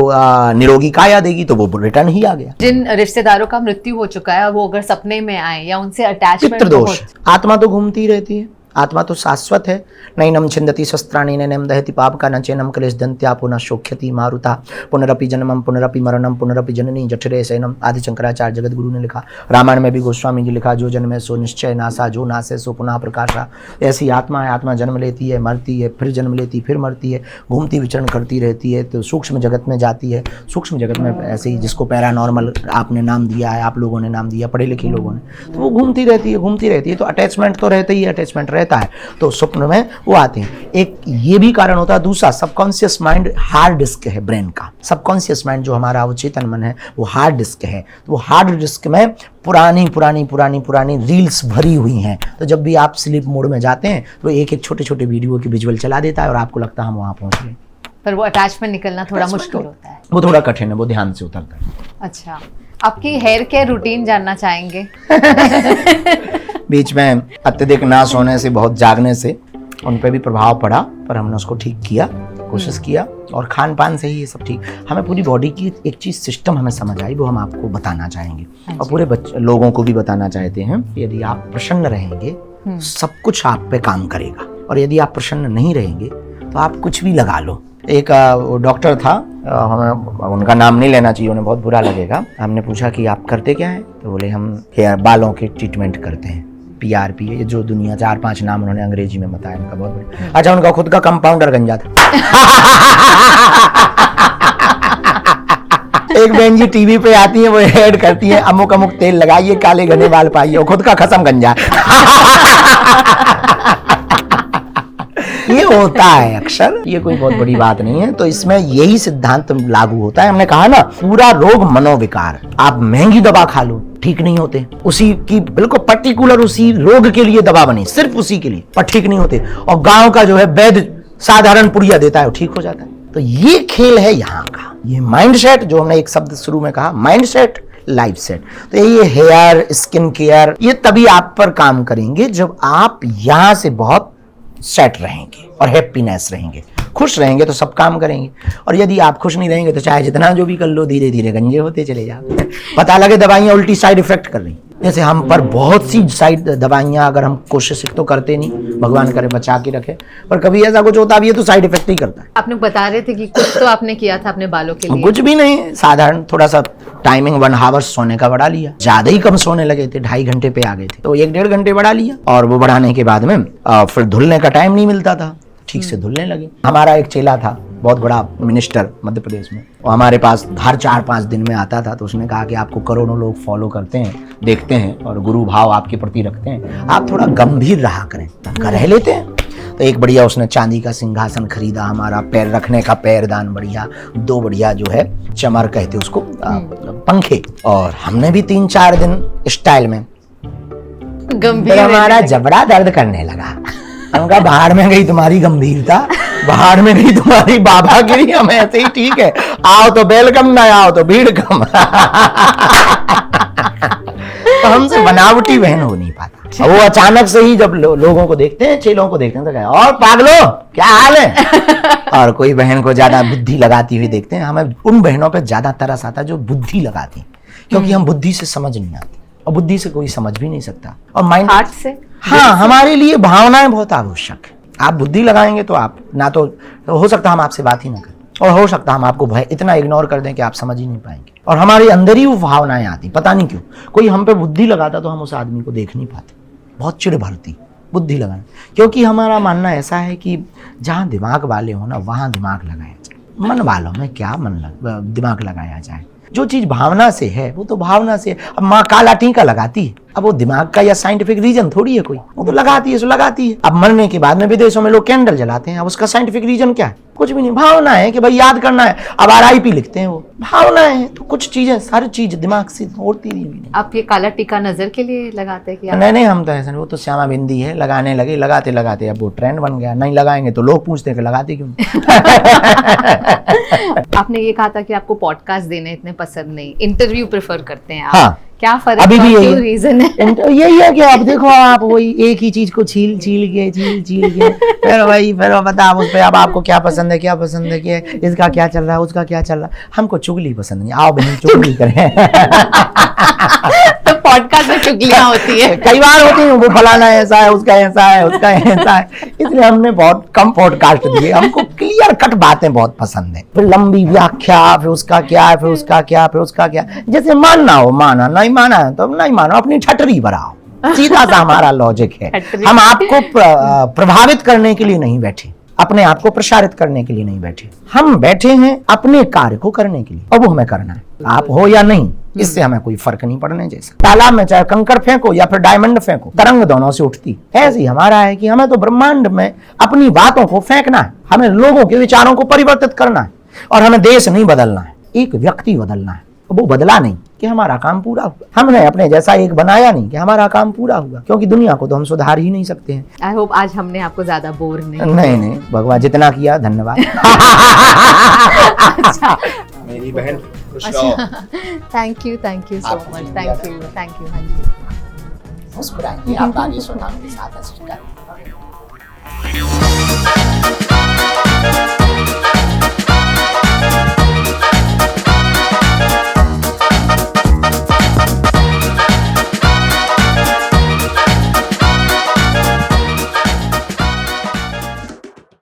निरोगी काया देगी, तो वो रिटर्न ही आ गया। जिन रिश्तेदारों का मृत्यु हो चुका है वो अगर सपने में आए या उनसे अटैचमेंट पितृदोष, आत्मा तो घूमती रहती है, आत्मा तो शाश्वत है। नैनम छिंदति शस्त्राणि नैनम दहति पापका न चैनम क्लेश दंत्या पुनः शोक्यति मारुता पुनरपि जन्मम पुनरपि मरणम पुनरपि जननी जठरे शयनम। आदि शंकराचार्य जगत गुरु ने लिखा, रामायण में भी गोस्वामी जी लिखा, जो जन्मे सो निश्चय नासा, जो नासे सो पुनः प्रकाशा। ऐसी आत्मा है, आत्मा जन्म लेती है, मरती है, फिर जन्म लेती, फिर मरती है, घूमती विचरण करती रहती है, तो सूक्ष्म जगत में जाती है। सूक्ष्म जगत में ऐसे ही, जिसको पैरानॉर्मल आपने नाम दिया है, आप लोगों ने नाम दिया, पढ़े लिखे लोगों ने, तो वो घूमती रहती है, घूमती रहती है। तो अटैचमेंट तो रहता ही है, अटैचमेंट रहता है, तो स्वप्न में वो आते हैं। एक ये भी कारण होता है। दूसरा, सबकॉन्शियस माइंड हार्ड डिस्क है ब्रेन का। सबकॉन्शियस माइंड जो हमारा अवचेतन मन है वो हार्ड डिस्क है। तो वो हार्ड डिस्क में पुरानी रील्स भरी हुई हैं। तो जब भी आप स्लीप मोड में जाते हैं तो एक एक छोटे छोटे वीडियो की विजुअल चला देता है और आपको लगता है हम वहां पहुंच गए। पर वो अटैचमेंट निकलना थोड़ा मुश्किल होता है। वो थोड़ा कठिन है, वो ध्यान से उतरता है। अच्छा, आपकी हेयर केयर रूटीन जानना चाहेंगे? बीच में अत्यधिक ना सोने से, बहुत जागने से उन पे भी प्रभाव पड़ा, पर हमने उसको ठीक किया, कोशिश किया, और खान पान से ही ये सब ठीक। हमें पूरी बॉडी की एक चीज़ सिस्टम हमें समझ आई, वो हम आपको बताना चाहेंगे और पूरे लोगों को भी बताना चाहते हैं। यदि आप प्रसन्न रहेंगे सब कुछ आप पे काम करेगा, और यदि आप प्रसन्न नहीं रहेंगे तो आप कुछ भी लगा लो। एक डॉक्टर था, हमें उनका नाम नहीं लेना चाहिए, उन्हें बहुत बुरा लगेगा। हमने पूछा कि आप करते क्या हैं, तो बोले हम हेयर बालों के ट्रीटमेंट करते हैं, PRP, ये जो दुनिया 4-5 नाम उन्होंने अंग्रेजी में बताया, उनका बहुत बड़ा। अच्छा, उनका खुद का कंपाउंडर गंजा था। एक बहन जी टीवी पे आती है, वो ऐड करती है, अमुक अमुक तेल लगाइए, काले घने बाल पाइए, और खुद का खसम गंजा। ये होता है अक्सर, ये कोई बहुत बड़ी बात नहीं है। तो इसमें यही सिद्धांत लागू होता है। हमने कहा ना, पूरा रोग मनोविकार। आप महंगी दवा खा लो, ठीक नहीं होते, उसी की बिल्कुल पर्टिकुलर उसी रोग के लिए दवा बनी, सिर्फ उसी के लिए, पर ठीक नहीं होते। और गांव का जो है वैद्य साधारण पुड़िया देता है, वो ठीक हो जाता है। तो ये खेल है यहाँ का, ये माइंडसेट, जो हमने एक शब्द शुरू में कहा, माइंडसेट, लाइफ सेट। तो ये हेयर, स्किन केयर, ये तभी आप पर काम करेंगे जब आप यहाँ से बहुत सेट रहेंगे और हैप्पीनेस रहेंगे, खुश रहेंगे, तो सब काम करेंगे। और यदि आप खुश नहीं रहेंगे तो चाहे जितना जो भी कर लो, धीरे धीरे गंजे होते चले जाओ। पता लगे दवाइयाँ उल्टी साइड इफेक्ट कर रही, जैसे हम पर बहुत सी साइड दवाइयाँ, अगर हम कोशिश तो करते नहीं, भगवान करे बचा के रखे, पर कभी ऐसा कुछ होता भी है तो साइड इफेक्ट ही करता है। आपने बता रहे थे कि कुछ तो आपने किया था अपने बालों के लिए। कुछ भी नहीं, साधारण थोड़ा सा टाइमिंग 1 आवर सोने का बढ़ा लिया। ज्यादा ही कम सोने लगे थे, 2.5 घंटे पे आ गए थे, तो 1-1.5 घंटे बढ़ा लिया। और वो बढ़ाने के बाद में फिर धुलने का टाइम नहीं मिलता था, ठीक से धुलने लगे। हमारा एक चेला था, बहुत बड़ा मिनिस्टर मध्य प्रदेश में, वो हमारे पास हर 4-5 दिन में आता था। तो उसने कहा कि आपको करोड़ों लोग फॉलो करते हैं, देखते हैं, और गुरु भाव आपके प्रति रखते हैं, आप थोड़ा गंभीर रहा करें। रह लेते हैं। तो एक बढ़िया उसने चांदी का सिंहासन खरीदा, हमारा पैर रखने का पैरदान बढ़िया, 2 बढ़िया जो है चमर कहते उसको, पंखे, और हमने भी 3-4 दिन स्टाइल में। गंभीर हमारा जबड़ा दर्द करने लगा। हमका बाहर में गई तुम्हारी गंभीरता, बाहर में गई तुम्हारी बाबागिरी, हम ऐसे ही ठीक है, आओ तो वेलकम, ना आओ तो भीड़ कम। तो हमसे बनावटी बहन हो नहीं पाता। वो अचानक से ही जब लोगों को देखते हैं, चेलों को देखते हैं, तो कहे और पागलो क्या हाल है। और कोई बहन को ज्यादा बुद्धि लगाती हुई देखते हैं, हमें उन बहनों पे ज्यादा तरस आता है जो बुद्धि लगाती, क्योंकि हम बुद्धि से समझ नहीं आती, और बुद्धि से कोई समझ भी नहीं सकता। और माइंड हार्ट से, हाँ, हमारे लिए भावनाएं बहुत आवश्यक है। आप बुद्धि लगाएंगे तो आप ना तो हो सकता हम आपसे बात ही ना करें, और हो सकता हम आपको भय इतना इग्नोर कर दें कि आप समझ ही नहीं पाएंगे। और हमारे अंदर ही वो भावनाएं आती, पता नहीं क्यों। कोई हम पे बुद्धि लगाता तो हम उस आदमी को देख नहीं पाते, बहुत चिढ़ भरती बुद्धि लगाना। क्योंकि हमारा मानना ऐसा है कि जहाँ दिमाग वाले हो ना, वहाँ दिमाग लगाया जाए। मन वालों में क्या दिमाग लगाया जाए। जो चीज भावना से है वो तो भावना से है। अब माँ काला टीका लगाती है, अब वो दिमाग का या साइंटिफिक रीजन थोड़ी है कोई, वो तो लगाती है सो लगाती है। अब मरने के बाद में विदेशों में लोग कैंडल जलाते हैं, अब उसका साइंटिफिक रीजन क्या है? कुछ भी नहीं, भावना है कि भाई याद करना है। अब RIP लिखते हैं, वो भावना है। तो कुछ चीजें, सारी चीज दिमाग से होती नहीं। आप ये काला टीका नजर के लिए लगाते हैं क्या? नहीं, हम तो ऐसा नहीं, वो तो श्यामा बिंदी है, लगाने लगे, लगाते लगाते अब वो ट्रेंड बन गया। नहीं लगाएंगे तो लोग पूछते हैं कि लगाते क्यों। आपने ये कहा था कि आपको पॉडकास्ट देने इतने पसंद नहीं, इंटरव्यू प्रेफर करते हैं आप। हाँ, क्या फर्क अभी भी यही रीजन है? यही है कि आप देखो, आप वही एक ही चीज को छील के फिर वही, फिर बता उस पे अब आपको क्या पसंद है, क्या पसंद है, कि इसका क्या चल रहा है, उसका क्या चल रहा है। हमको चुगली पसंद नहीं, आओ बहन चुगली करें। तो पॉडकास्ट में चुगलियां होती है। कई बार होती है, वो फलाना ऐसा है, उसका ऐसा है, उसका ऐसा है, इसलिए हमने बहुत कम पॉडकास्ट दिए। हमको क्लियर कट बातें बहुत पसंद है, फिर लंबी व्याख्या, फिर उसका क्या, फिर उसका क्या, फिर उसका क्या। जैसे मानना हो माना, नहीं माना है तो नहीं मानो, अपनी ठटरी भराओ, सीधा सा हमारा लॉजिक है। हम आपको प्रभावित करने के लिए नहीं बैठे, अपने आप को प्रसारित करने के लिए नहीं बैठे। हम बैठे हैं अपने कार्य को करने के लिए, और वो हमें करना है। आप हो या नहीं, इससे हमें कोई फर्क नहीं पड़ने जैसा। तालाब में चाहे कंकड़ फेंको या फिर डायमंड फेंको, तरंग दोनों से उठती। ऐसे ही हमारा है कि हमें तो ब्रह्मांड में अपनी बातों को फेंकना है, हमें लोगों के विचारों को परिवर्तित करना है, और हमें देश नहीं बदलना है, एक व्यक्ति बदलना है। वो बदला नहीं कि हमारा काम पूरा हुआ, हमने अपने जैसा एक बनाया नहीं कि हमारा काम पूरा हुआ, क्योंकि दुनिया को तो हम सुधार ही नहीं सकते हैं। आई होप आज हमने आपको ज्यादा बोर नहीं, भगवान जितना किया धन्यवाद। मेरी बहन खुश रहो। थैंक यू सो आपको मच, शुक्रिया। थैंक यू हाँ जी। मुस्कुराइए, आप आगे सुनाओ के साथ हंसी।